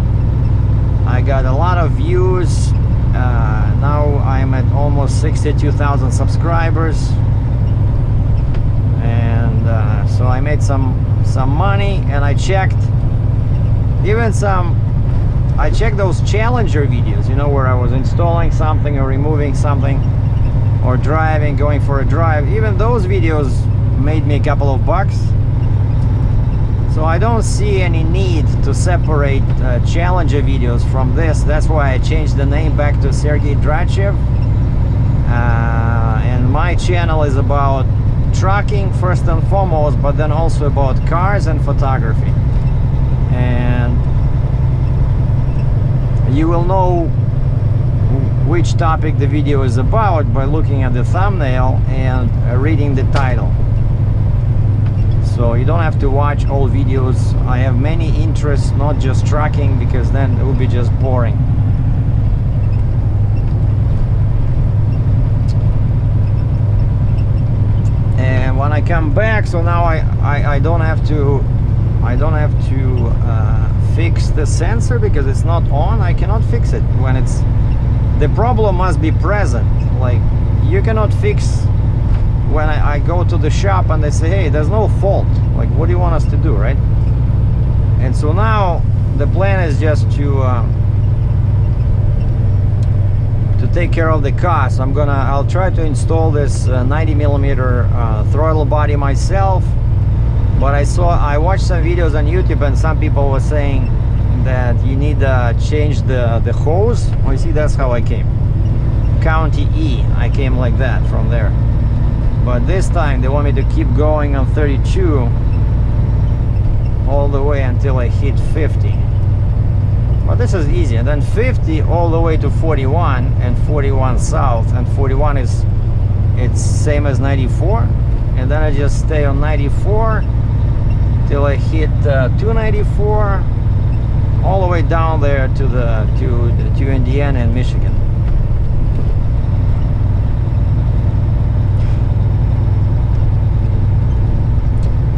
I got a lot of views. Now I'm at almost 62,000 subscribers, and so I made some money. And I checked even I checked those Challenger videos, you know, where I was installing something or removing something or driving, going for a drive. Even those videos made me a couple of bucks. So I don't see any need to separate Challenger videos from this. That's why I changed the name back to SERGEI DRATCHEV. And my channel is about trucking first and foremost, but then also about cars and photography. And you will know which topic the video is about by looking at the thumbnail and reading the title. So you don't have to watch all videos. I have many interests, not just trucking, because then it would be just boring. And when I come back, so now I don't have to fix the sensor because it's not on. I cannot fix it when it's, the problem must be present. Like, you cannot fix when I go to the shop and they say, hey, there's no fault. Like, what do you want us to do, right? And so now the plan is just to take care of the cost. I'll try to install this 90mm throttle body myself. But I watched some videos on YouTube, and some people were saying that you need to change the hose. Well, you see, that's how I came. County E, I came like that from there. But this time they want me to keep going on 32 all the way until I hit 50. But this is easy. And then 50 all the way to 41, and 41 south, and 41 it's same as 94. And then I just stay on 94 till I hit 294, all the way down there to Indiana and Michigan.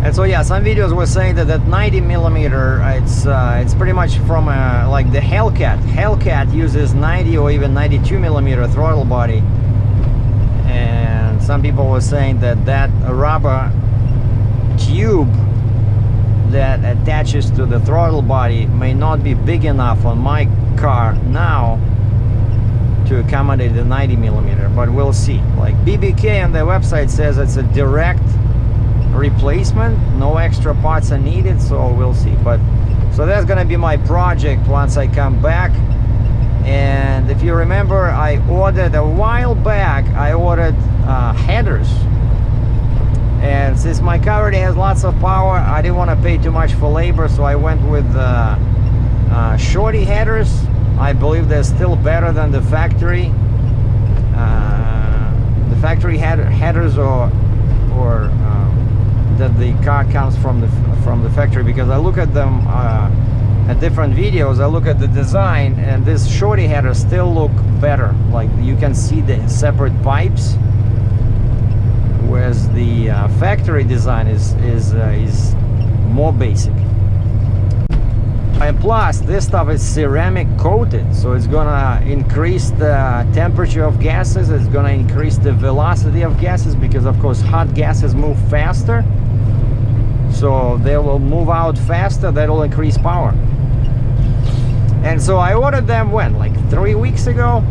And so yeah, some videos were saying that 90mm, it's pretty much from like the Hellcat. Hellcat uses 90 or even 92mm throttle body, and some people were saying that rubber tube that attaches to the throttle body may not be big enough on my car now to accommodate the 90mm, but we'll see. Like BBK on their website says it's a direct replacement, no extra parts are needed, so we'll see. But so that's gonna be my project once I come back. And if you remember, I ordered a while back, I ordered headers. And since my car already has lots of power, I didn't want to pay too much for labor, so I went with shorty headers. I believe they're still better than the factory. The factory headers, or that the car comes from the factory, because I look at them at different videos. I look at the design, and this shorty headers still look better. Like, you can see the separate pipes, whereas the factory design is more basic. And plus, this stuff is ceramic coated, so it's gonna increase the temperature of gases, it's gonna increase the velocity of gases, because of course hot gases move faster, so they will move out faster. That will increase power. And so I ordered them when, like 3 weeks ago,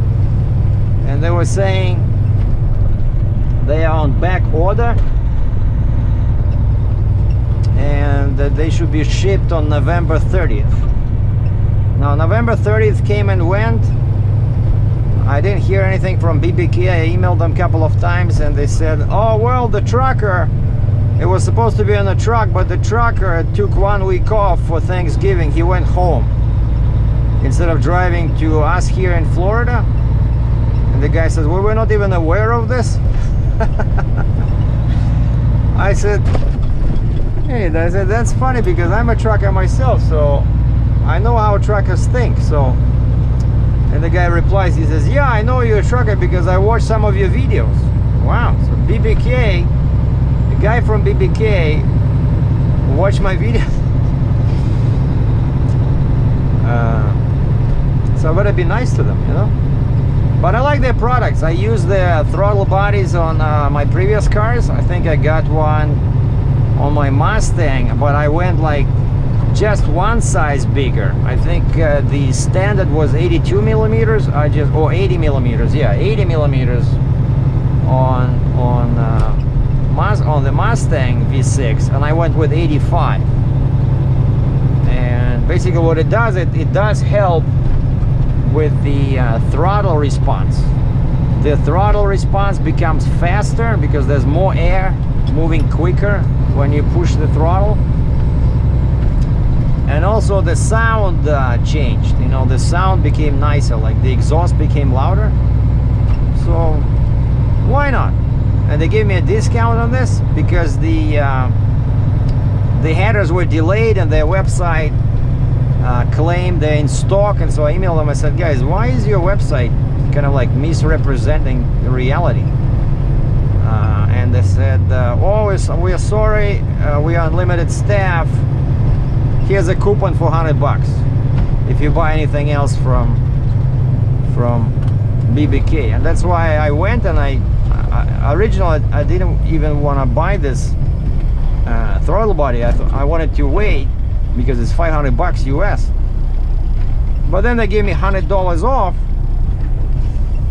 and they were saying they are on back order and that they should be shipped on November 30th. Now November 30th came and went. I didn't hear anything from BBK. I emailed them a couple of times and they said, oh well, the trucker, it was supposed to be on a truck, but the trucker took 1 week off for Thanksgiving. He went home instead of driving to us here in Florida. And the guy says, well, we're not even aware of this. I said, hey, I said, that's funny because I'm a trucker myself, so I know how truckers think. So, and the guy replies, he says, yeah, I know you're a trucker because I watched some of your videos. Wow. So BBK, the guy from BBK watched my videos. So I better be nice to them, you know. But I like their products. I use their throttle bodies on my previous cars. I think I got one on my Mustang, but I went like just one size bigger. I think the standard was 82 millimeters. Or 80 millimeters. Yeah, 80 millimeters on the Mustang V6, and I went with 85. And basically, what it does, it does help with the throttle response. The throttle response becomes faster because there's more air moving quicker when you push the throttle. And also the sound changed, you know, the sound became nicer, like the exhaust became louder. So why not? And they gave me a discount on this because the headers were delayed and their website claimed they're in stock. And so I emailed them. I said, guys, why is your website kind of like misrepresenting the reality? And they said, oh, we're sorry, we are unlimited staff. Here's a coupon for $100 if you buy anything else from BBK. And that's why I went, and originally I didn't even want to buy this throttle body. I wanted to wait because it's $500 US. But then they gave me $100 off,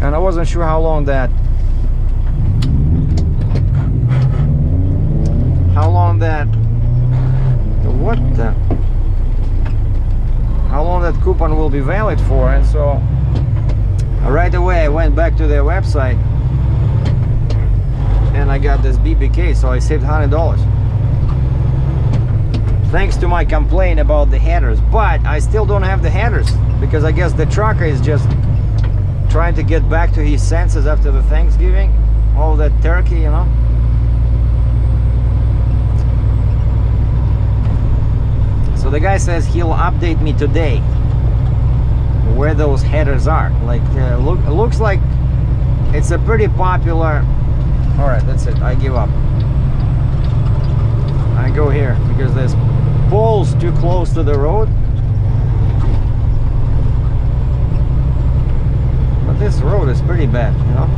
and I wasn't sure how long that coupon will be valid for. And so right away I went back to their website and I got this BBK, so I saved $100 thanks to my complaint about the headers. But I still don't have the headers because I guess the trucker is just trying to get back to his senses after the Thanksgiving, all that turkey, you know. So the guy says he'll update me today where those headers are. Like looks like it's a pretty popular. All right, that's it, I give up. I go here because there's poles too close to the road. But this road is pretty bad, you know.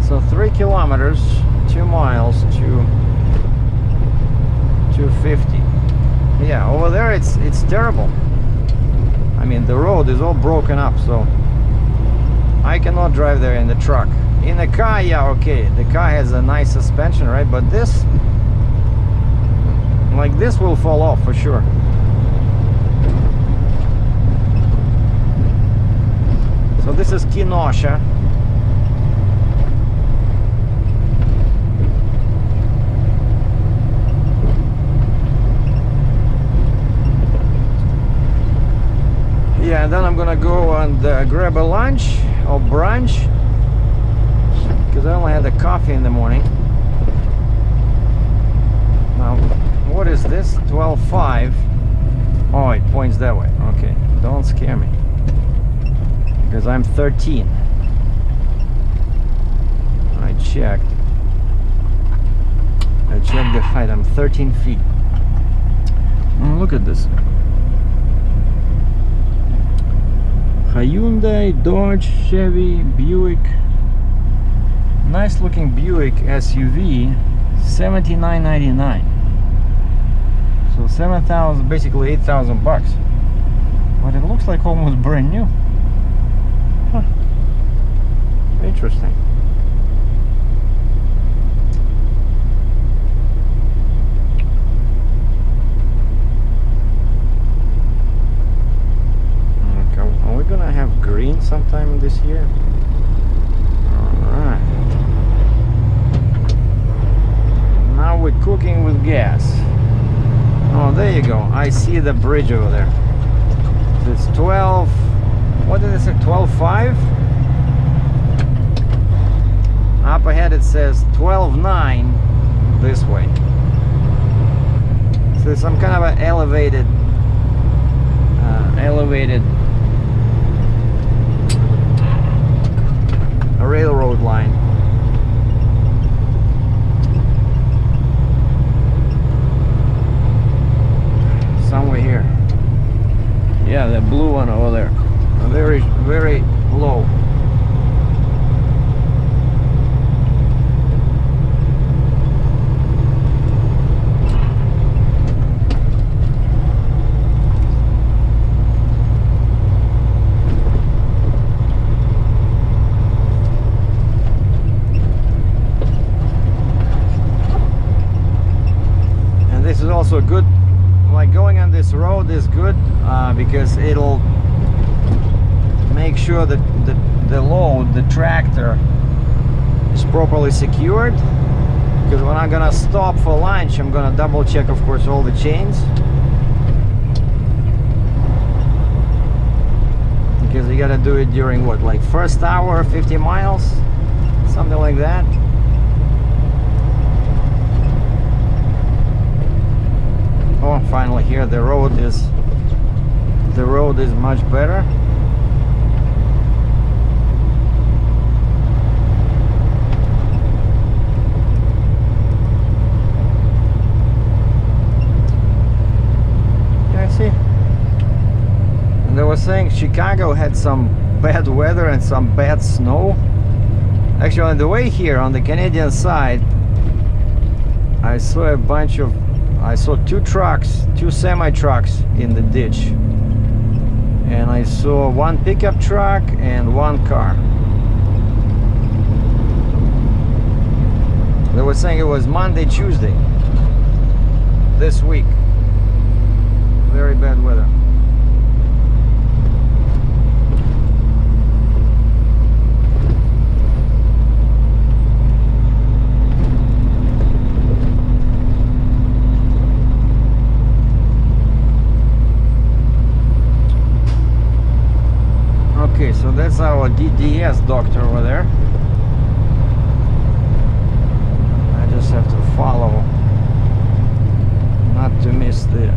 So 3 kilometers, 2 miles to 250. Yeah, over there it's terrible. I mean, the road is all broken up, so I cannot drive there in the truck. In the car, yeah, okay, the car has a nice suspension, right? But this, like this, will fall off for sure. So this is Kenosha. Yeah, and then I'm gonna go and grab a lunch or brunch because I only had the coffee in the morning. Now, what is this? 12.5. Oh, it points that way. Okay, don't scare me because I'm 13. I checked the height. I'm 13 feet. Oh, look at this. Hyundai, Dodge, Chevy, Buick. Nice looking Buick SUV, $79.99. So 7,000, basically $8,000 bucks. But it looks like almost brand new. Huh. Interesting. sometime this year. Alright. Now we're cooking with gas. Oh, there you go. I see the bridge over there. It's 12. What did it say? 12.5? Up ahead it says 12.9 this way. So it's some kind of an elevated railroad line. Somewhere here. Yeah, the blue one over there. Very, very low. Also good, like going on this road is good because it'll make sure that the load, the tractor, is properly secured. Because when I'm gonna stop for lunch, I'm gonna double check, of course, all the chains, because you gotta do it during what, like first hour, 50 miles, something like that. Oh, finally here the road is much better. Yeah, I see. And they were saying Chicago had some bad weather and some bad snow. Actually, on the way here on the Canadian side, I saw two trucks, two semi-trucks in the ditch, and I saw one pickup truck and one car. They were saying it was Monday, Tuesday this week. Very bad weather. Okay, so that's our DDS doctor over there. I just have to follow, not to miss the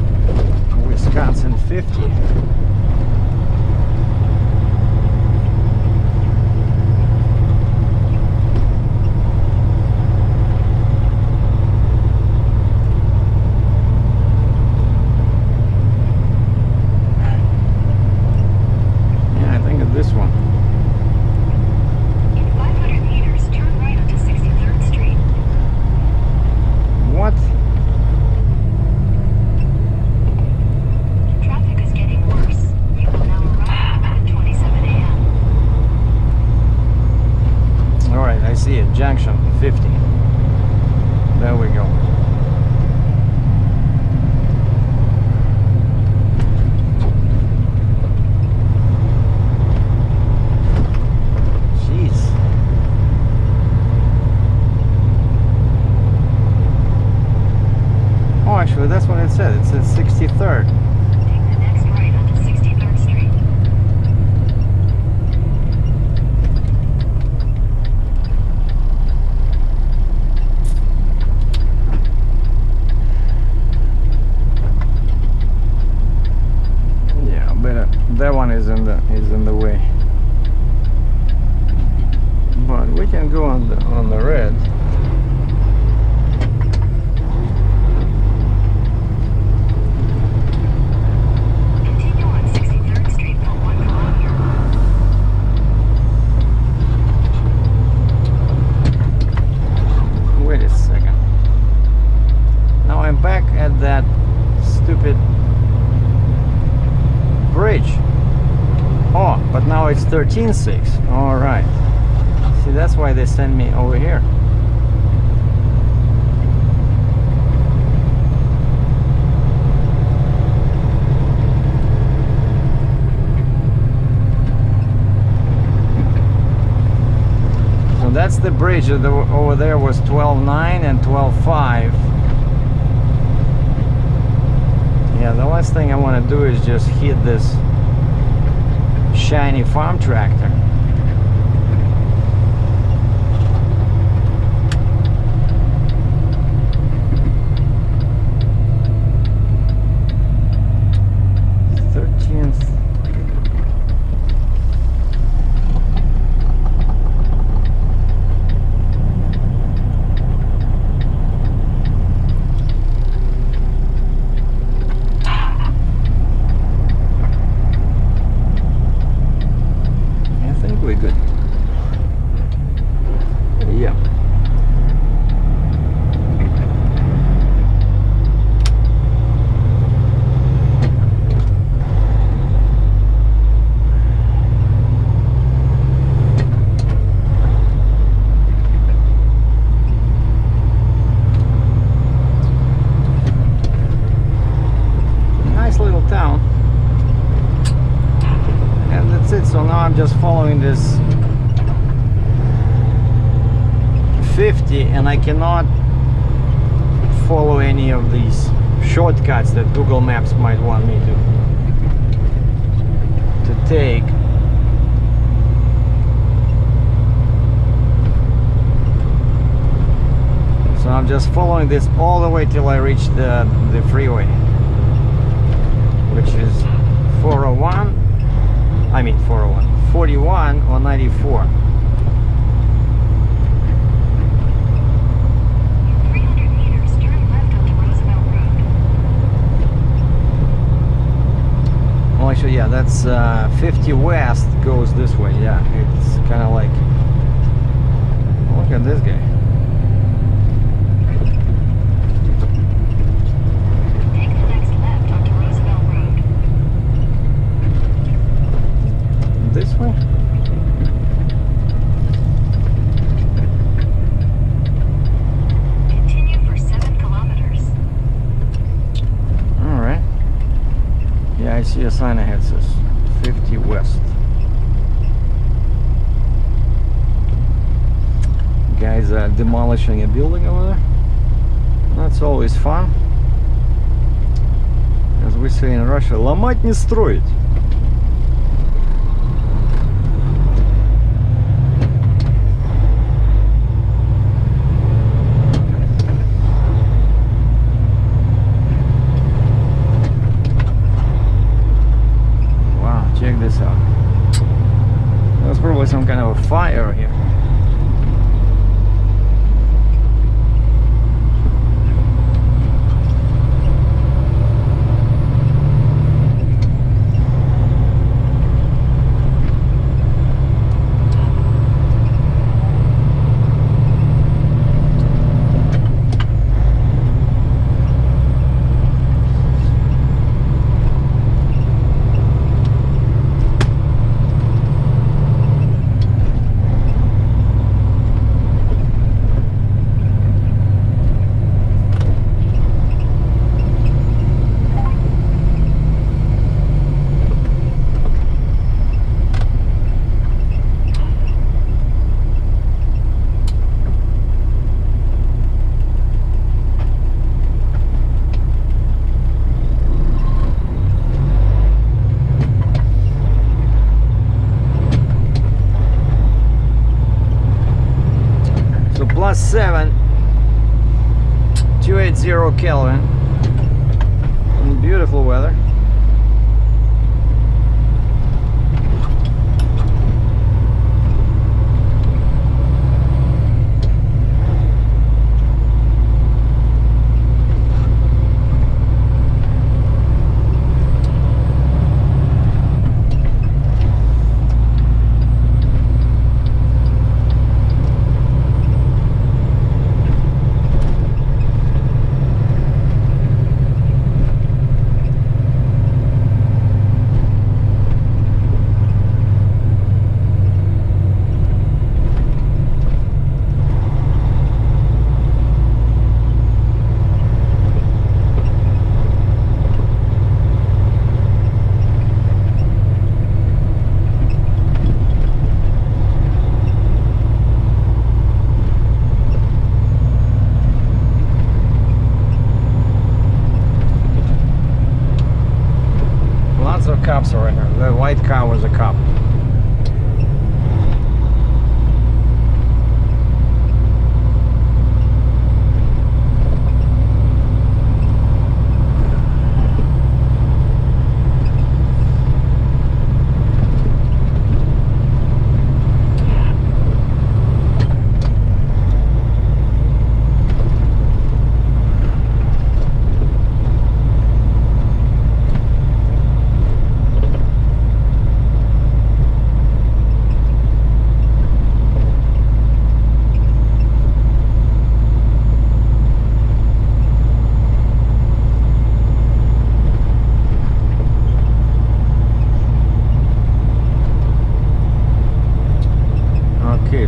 Wisconsin 50. This one. In 500 meters, turn right onto 63rd Street. What? Traffic is getting worse. You will now arrive at 27 a.m. Alright, I see it. Junction 50. There we go. Actually, that's what it said. It said 63rd. Take the next right onto 63rd Street. Yeah, but that one is in the way. But we can go on the red. That stupid bridge. Oh, but now it's 13.6. All right. See, that's why they send me over here. that's the bridge. Over there was 12.9 and 12.5. Yeah, the last thing I want to do is just hit this shiny farm tractor. Just following this 50, and I cannot follow any of these shortcuts that Google Maps might want me to take. So I'm just following this all the way till I reach the freeway, which is 401. I mean 401. 41 or 94. 300 meters, turn left onto Roosevelt Road. Well, actually, yeah, that's 50 west goes this way. Yeah, it's kind of like, look at this guy. Take the next left onto Roosevelt Road. This way? Continue for 7 kilometers. Alright. Yeah, I see a sign ahead says 50 west. Guys are demolishing a building over there. That's always fun. As we say in Russia, ломать не строить. Check this out. There's probably some kind of a fire here. +7, 280 Kelvin, and beautiful weather. white car was a cop.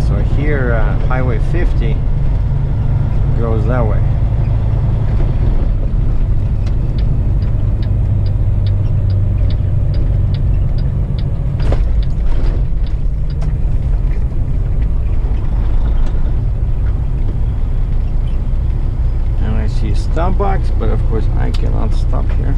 So here Highway 50 goes that way. And I see Starbucks, but of course I cannot stop here.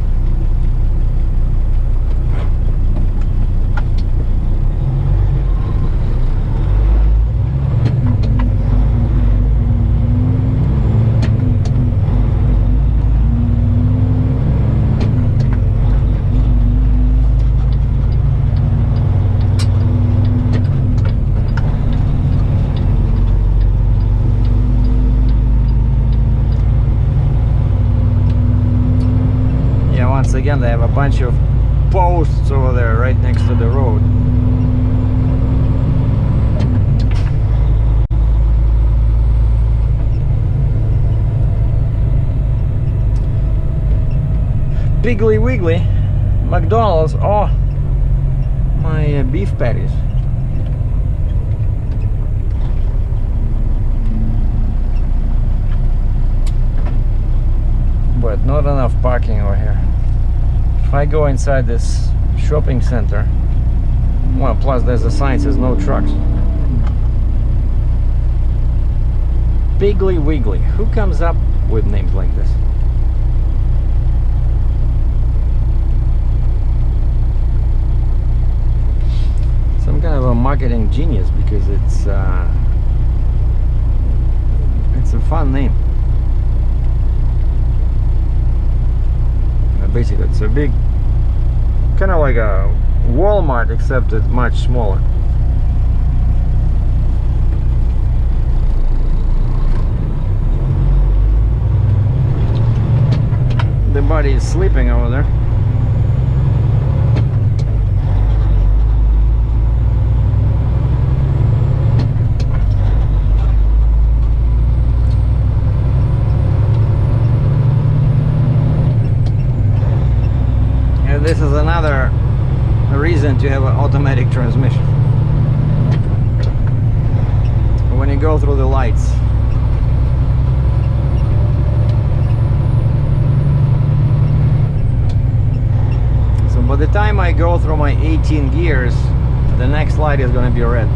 Once again, they have a bunch of posts over there right next to the road. Piggly Wiggly, McDonald's. Oh, my beef patties. But not enough parking over here. If I go inside this shopping center, well, plus there's a sign that says no trucks. Piggly Wiggly. Who comes up with names like this? Some kind of a marketing genius, because it's a fun name. Basically, it's a big, kind of like a Walmart, except it's much smaller. The body is sleeping over there. This is another reason to have an automatic transmission. When you go through the lights. So by the time I go through my 18 gears, the next light is going to be red.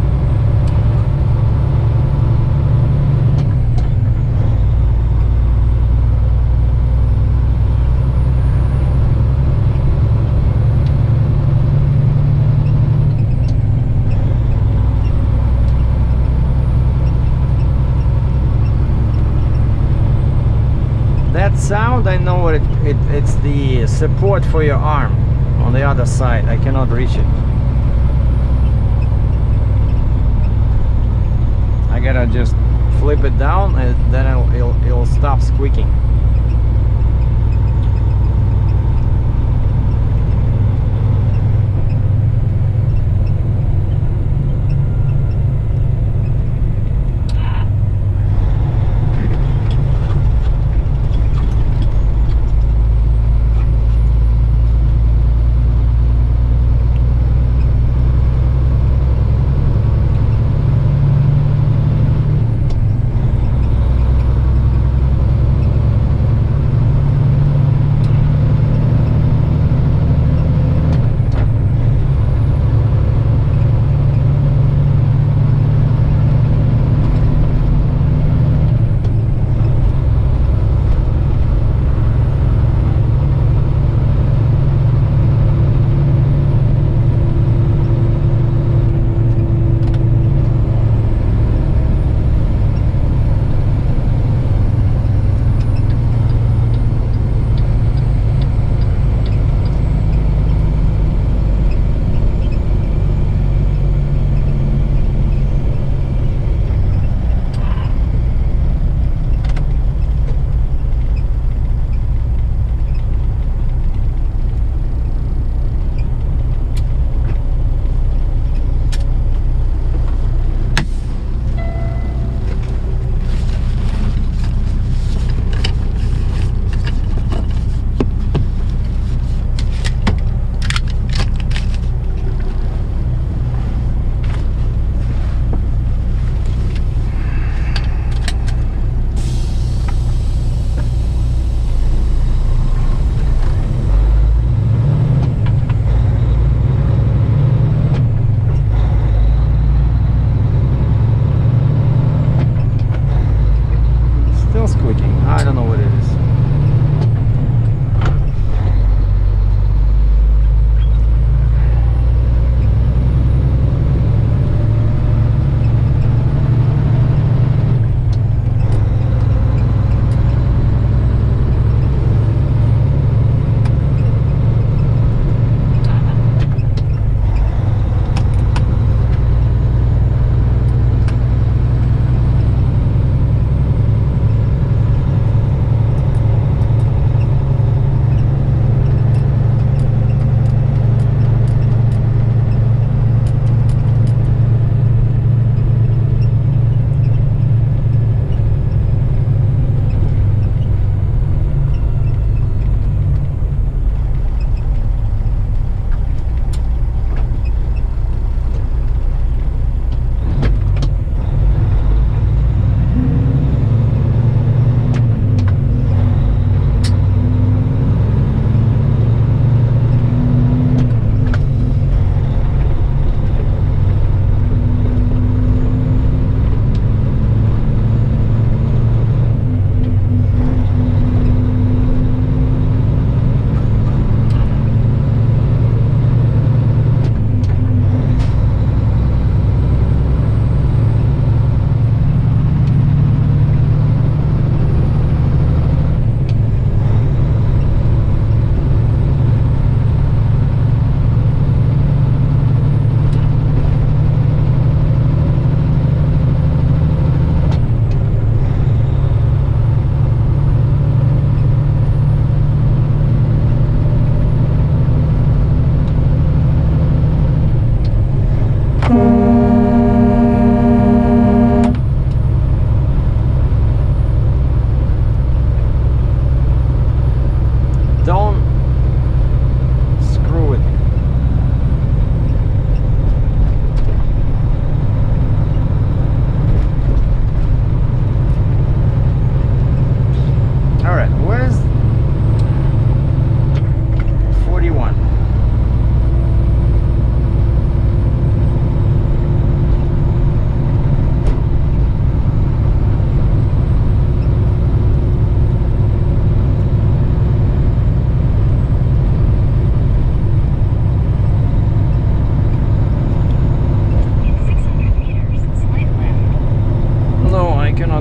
Sound, I know what it's the support for your arm on the other side. I cannot reach it. I gotta just flip it down, and then it'll stop squeaking.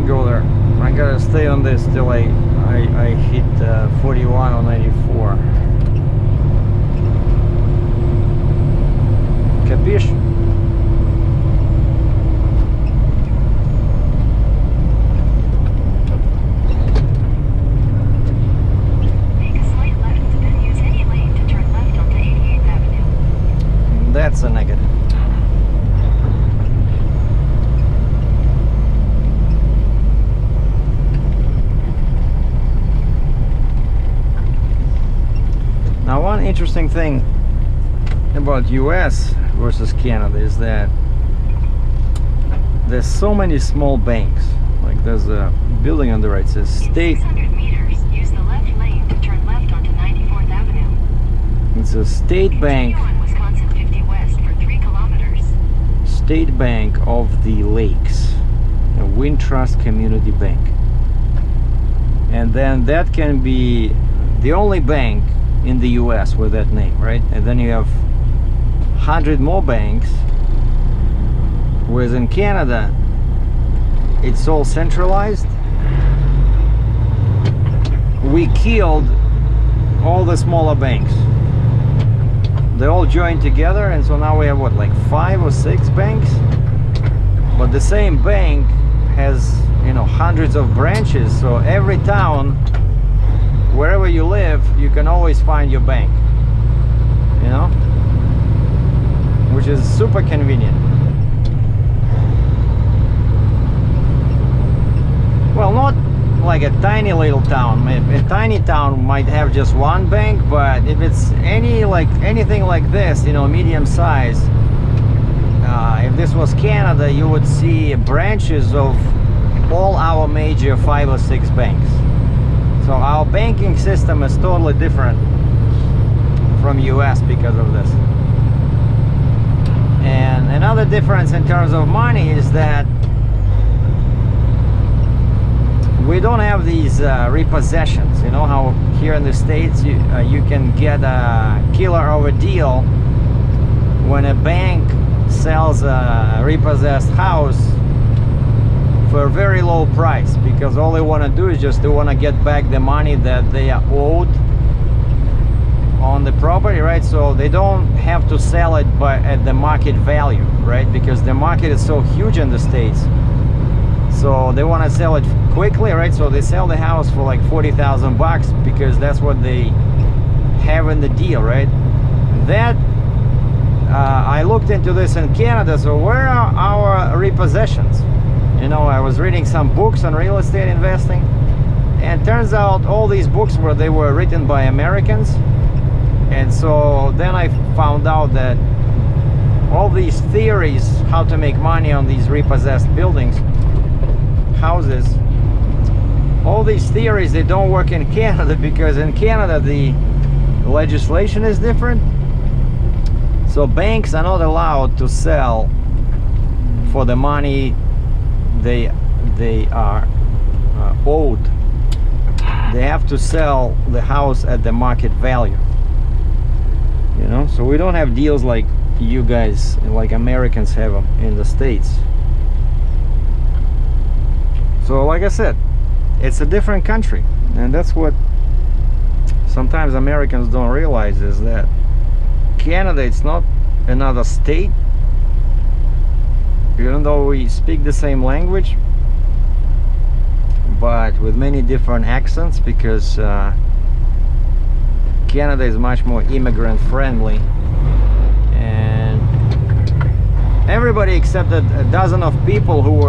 can't go there. I gotta stay on this till I hit 41 on 94. Capiche? Make a slight left, then use any lane to turn left onto 88th Avenue. That's a negative. Now, one interesting thing about US versus Canada is that there's so many small banks. Like there's a building on the right says state. 600 meters, use the left lane to turn left onto 94th Avenue. It's a state bank. Continue on Wisconsin 50 West for 3 kilometers. State Bank of the Lakes, a Wintrust Community Bank. And then that can be the only bank in the US with that name, right? And then you have 100 more banks, whereas in Canada it's all centralized. We killed all the smaller banks. They all joined together, and so now we have what, like 5 or 6 banks? But the same bank has, you know, hundreds of branches, so every town, wherever you live, you can always find your bank, you know, which is super convenient. Well, not like a tiny little town. A tiny town might have just one bank, but if it's anything like this, you know, medium size, if this was Canada, you would see branches of all our major 5 or 6 banks. So our banking system is totally different from US because of this. And another difference in terms of money is that we don't have these repossessions. You know how here in the States you can get a killer of a deal when a bank sells a repossessed house for a very low price, because all they want to do is just they want to get back the money that they are owed on the property, right? So they don't have to sell it at the market value, right? Because the market is so huge in the States. So they want to sell it quickly, right? So they sell the house for like 40,000 bucks because that's what they have in the deal, right? That I looked into this in Canada. So where are our repossessions? You know, I was reading some books on real estate investing, and turns out all these books they were written by Americans. And so then I found out that all these theories how to make money on these repossessed buildings, houses, all these theories, they don't work in Canada, because in Canada the legislation is different. So banks are not allowed to sell for the money they are owed. They have to sell the house at the market value, you know. So we don't have deals like you guys, like Americans have them in the States. So like I said, it's a different country, and that's what sometimes Americans don't realize, is that Canada, it's not another state, even though we speak the same language, but with many different accents, because Canada is much more immigrant friendly, and everybody except a dozen of people who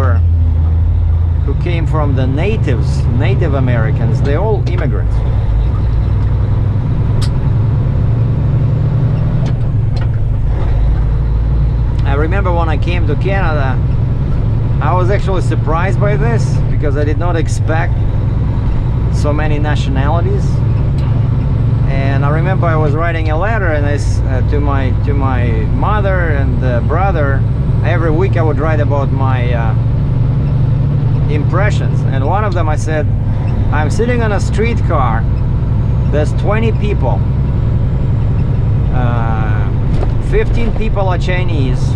came from the Native Americans, they're all immigrants. I remember when I came to Canada, I was actually surprised by this, because I did not expect so many nationalities. And I remember I was writing a letter, and to my mother and brother. Every week I would write about my impressions, and one of them I said, I'm sitting on a streetcar, there's 20 people, 15 people are Chinese,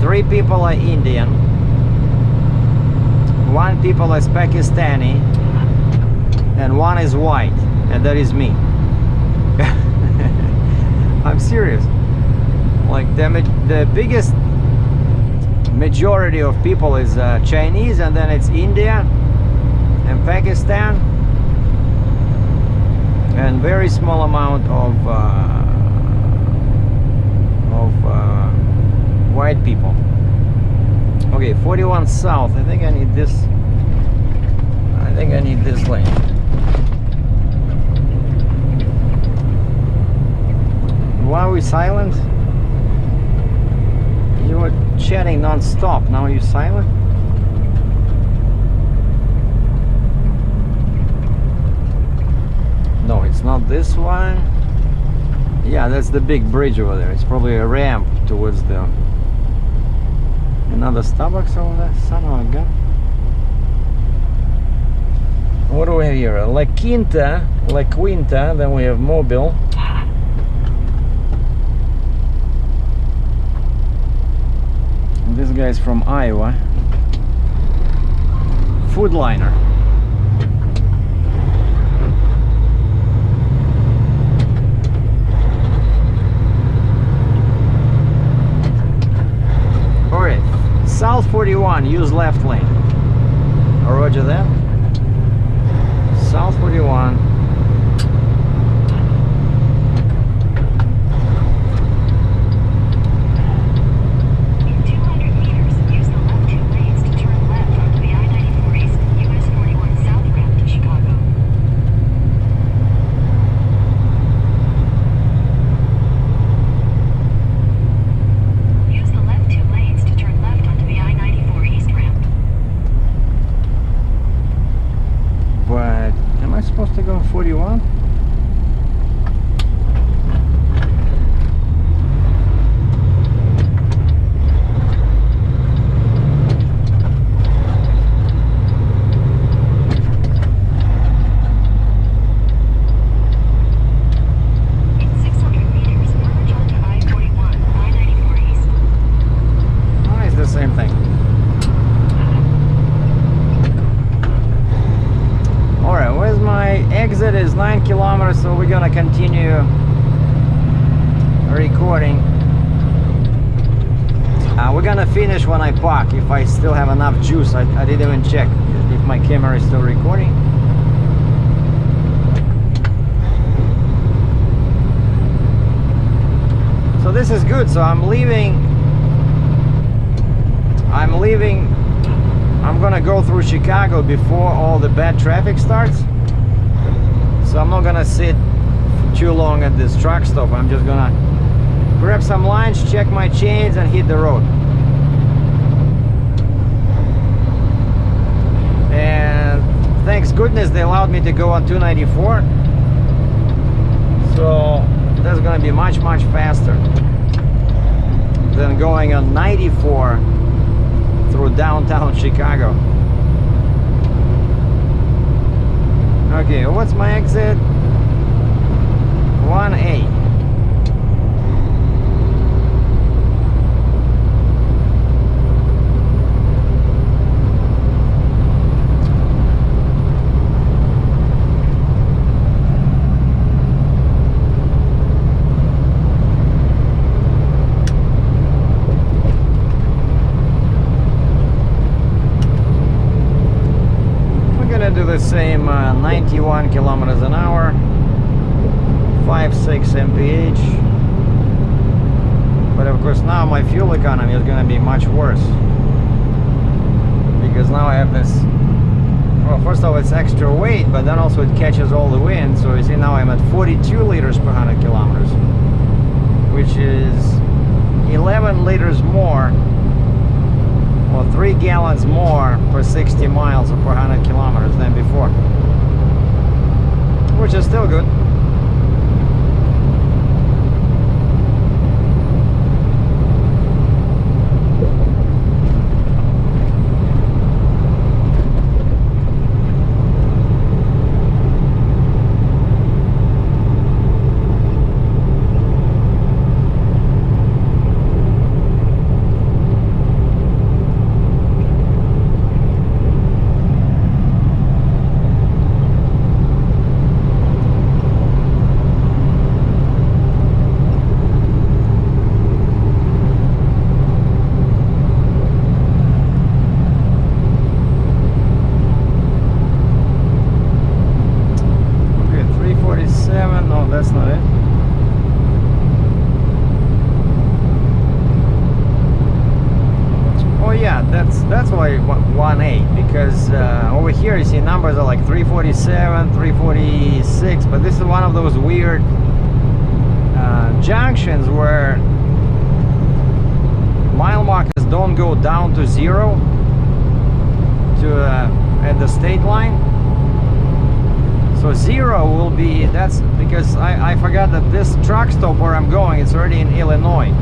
3 people are Indian, one people is Pakistani, and one is white, and that is me. I'm serious. Like the biggest majority of people is Chinese, and then it's India and Pakistan, and very small amount of white people. Okay, 41 south. I think I need this. I think I need this lane. Why are we silent? You were chatting non-stop. Now you're silent? No, it's not this one. Yeah, that's the big bridge over there. It's probably a ramp towards the... Another Starbucks over there? Son of a gun. What do we have here? La Quinta, then we have Mobile. This guy's from Iowa. Foodliner. Alright, South 41, use left lane. Roger that. South 41. Supposed to go 41? In 600 meters, merge onto I-41, I-94 east. Oh, it's the same thing. Alright, where's my exit? Is 9 kilometers, so we're gonna continue recording. We're gonna finish when I park, if I still have enough juice. I didn't even check if my camera is still recording. So this is good. So I'm leaving. I'm gonna go through Chicago before all the bad traffic starts. So I'm not gonna sit too long at this truck stop. I'm just gonna grab some lunch, check my chains, and hit the road. And thanks goodness they allowed me to go on 294. So that's gonna be much faster than going on 94 through downtown Chicago. Okay, what's my exit? 1A. Do the same 91 kilometers an hour, 5.6 mph, but of course now my fuel economy is going to be much worse, because now I have this, well, first of all it's extra weight, but then also it catches all the wind. So you see now I'm at 42 liters per 100 kilometers, which is 11 liters more, or 3 gallons more per 60 miles or per 100 kilometers than before, which is still good. that's why 1A, because over here you see numbers are like 347, 346, but this is one of those weird junctions where mile markers don't go down to 0 to at the state line. So 0 will be, that's because I forgot that this truck stop where I'm going, it's already in Illinois.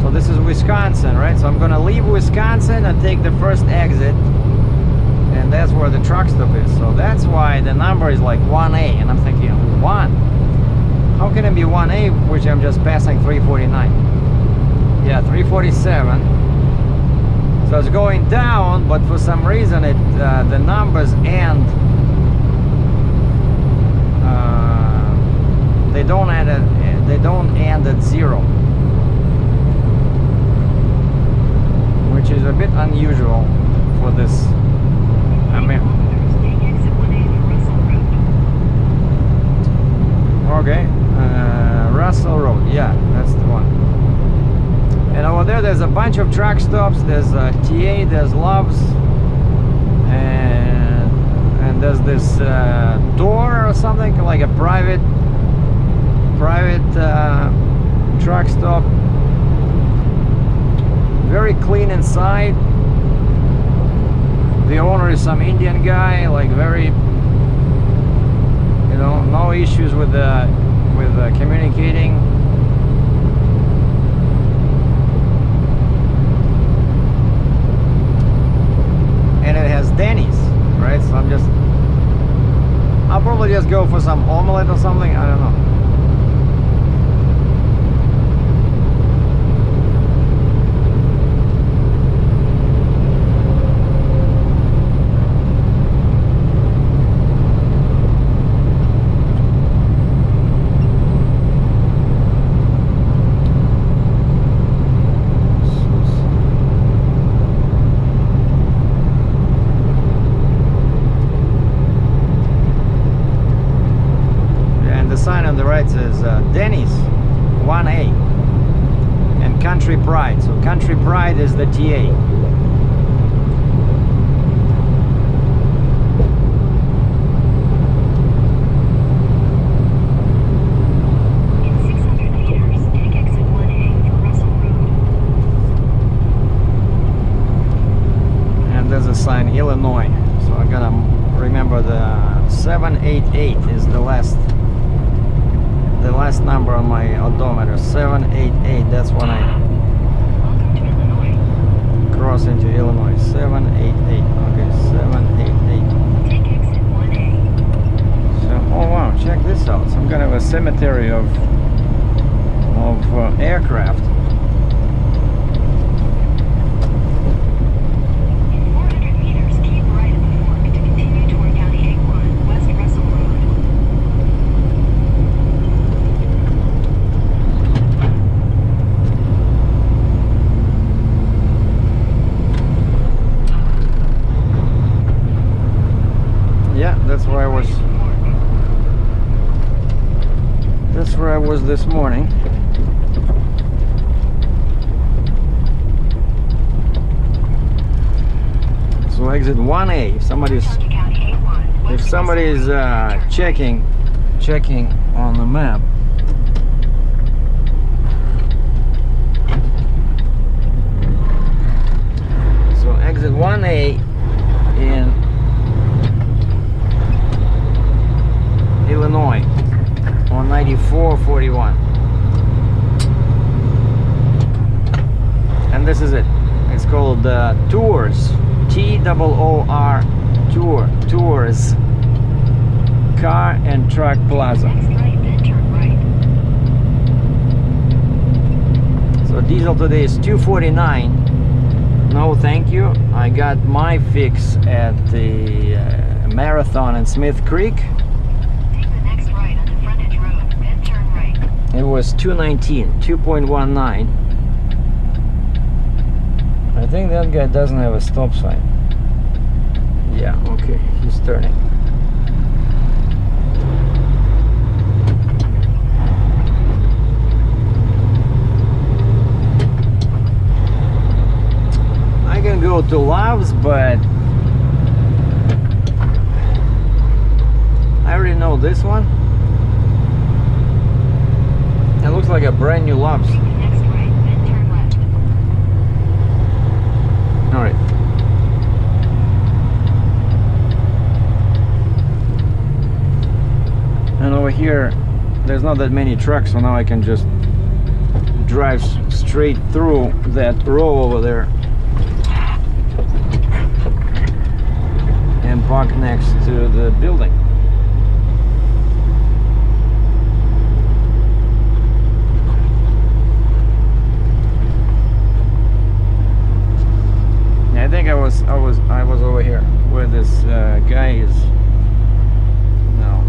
So this is Wisconsin, right? So I'm gonna leave Wisconsin and take the first exit, and that's where the truck stop is. So that's why the number is like 1A, and I'm thinking, 1? How can it be 1A, which I'm just passing 349? Yeah, 347. So it's going down, but for some reason it the numbers end. They don't end at 0, which is a bit unusual for this. I mean, okay, Russell Road, yeah, that's the one. And over there's a bunch of truck stops. There's TA, there's Love's, and there's this door or something, like a private truck stop. Very clean inside. The owner is some Indian guy, like very, you know, no issues with communicating. And it has Denny's, right? So I'll probably just go for some omelet or something, I don't know. Says Denny's 1A and Country Pride. So Country Pride is the TA. In 600 meters, take exit 1A for Russell Road. And there's a sign Illinois. So I'm gonna remember the 788 is the last number on my odometer. 788, that's when I Welcome to Illinois. cross into Illinois. 788, okay, 788. Take exit 1A. So, oh wow, check this out, some kind of a cemetery of aircraft. In 400 meters, keep right at the fork to continue toward County 81, West Russell Road. Yeah, that's where I was. That's where I was this morning. So exit 1A. If somebody's checking on the map. So exit 1A in Illinois on 9441, and this is it. It's called Tours, TOOR, Tours Car and Truck Plaza. So diesel today is $2.49. No thank you, I got my fix at the Marathon in Smith Creek. It was $2.19, 2.19. I think that guy doesn't have a stop sign. Yeah, okay, he's turning. I can go go to Love's, but I already know this one. It looks like a brand new Love's. Take the next right, then turn left. All right. And over here, there's not that many trucks, so now I can just drive straight through that row over there and park next to the building. I think I was over here where this guy is now.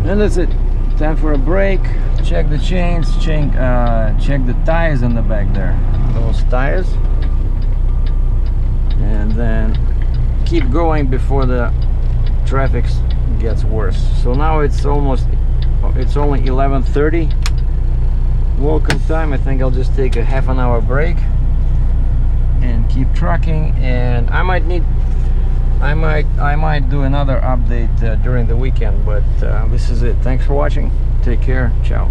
And that's it. Time for a break. Check the chains. Check the tires in the back there. Those tires. And then keep going before the traffic gets worse. So now it's only 11:30 local time. I think I'll just take a half an hour break and keep trucking. And I might do another update during the weekend, but this is it. Thanks for watching. Take care. Ciao.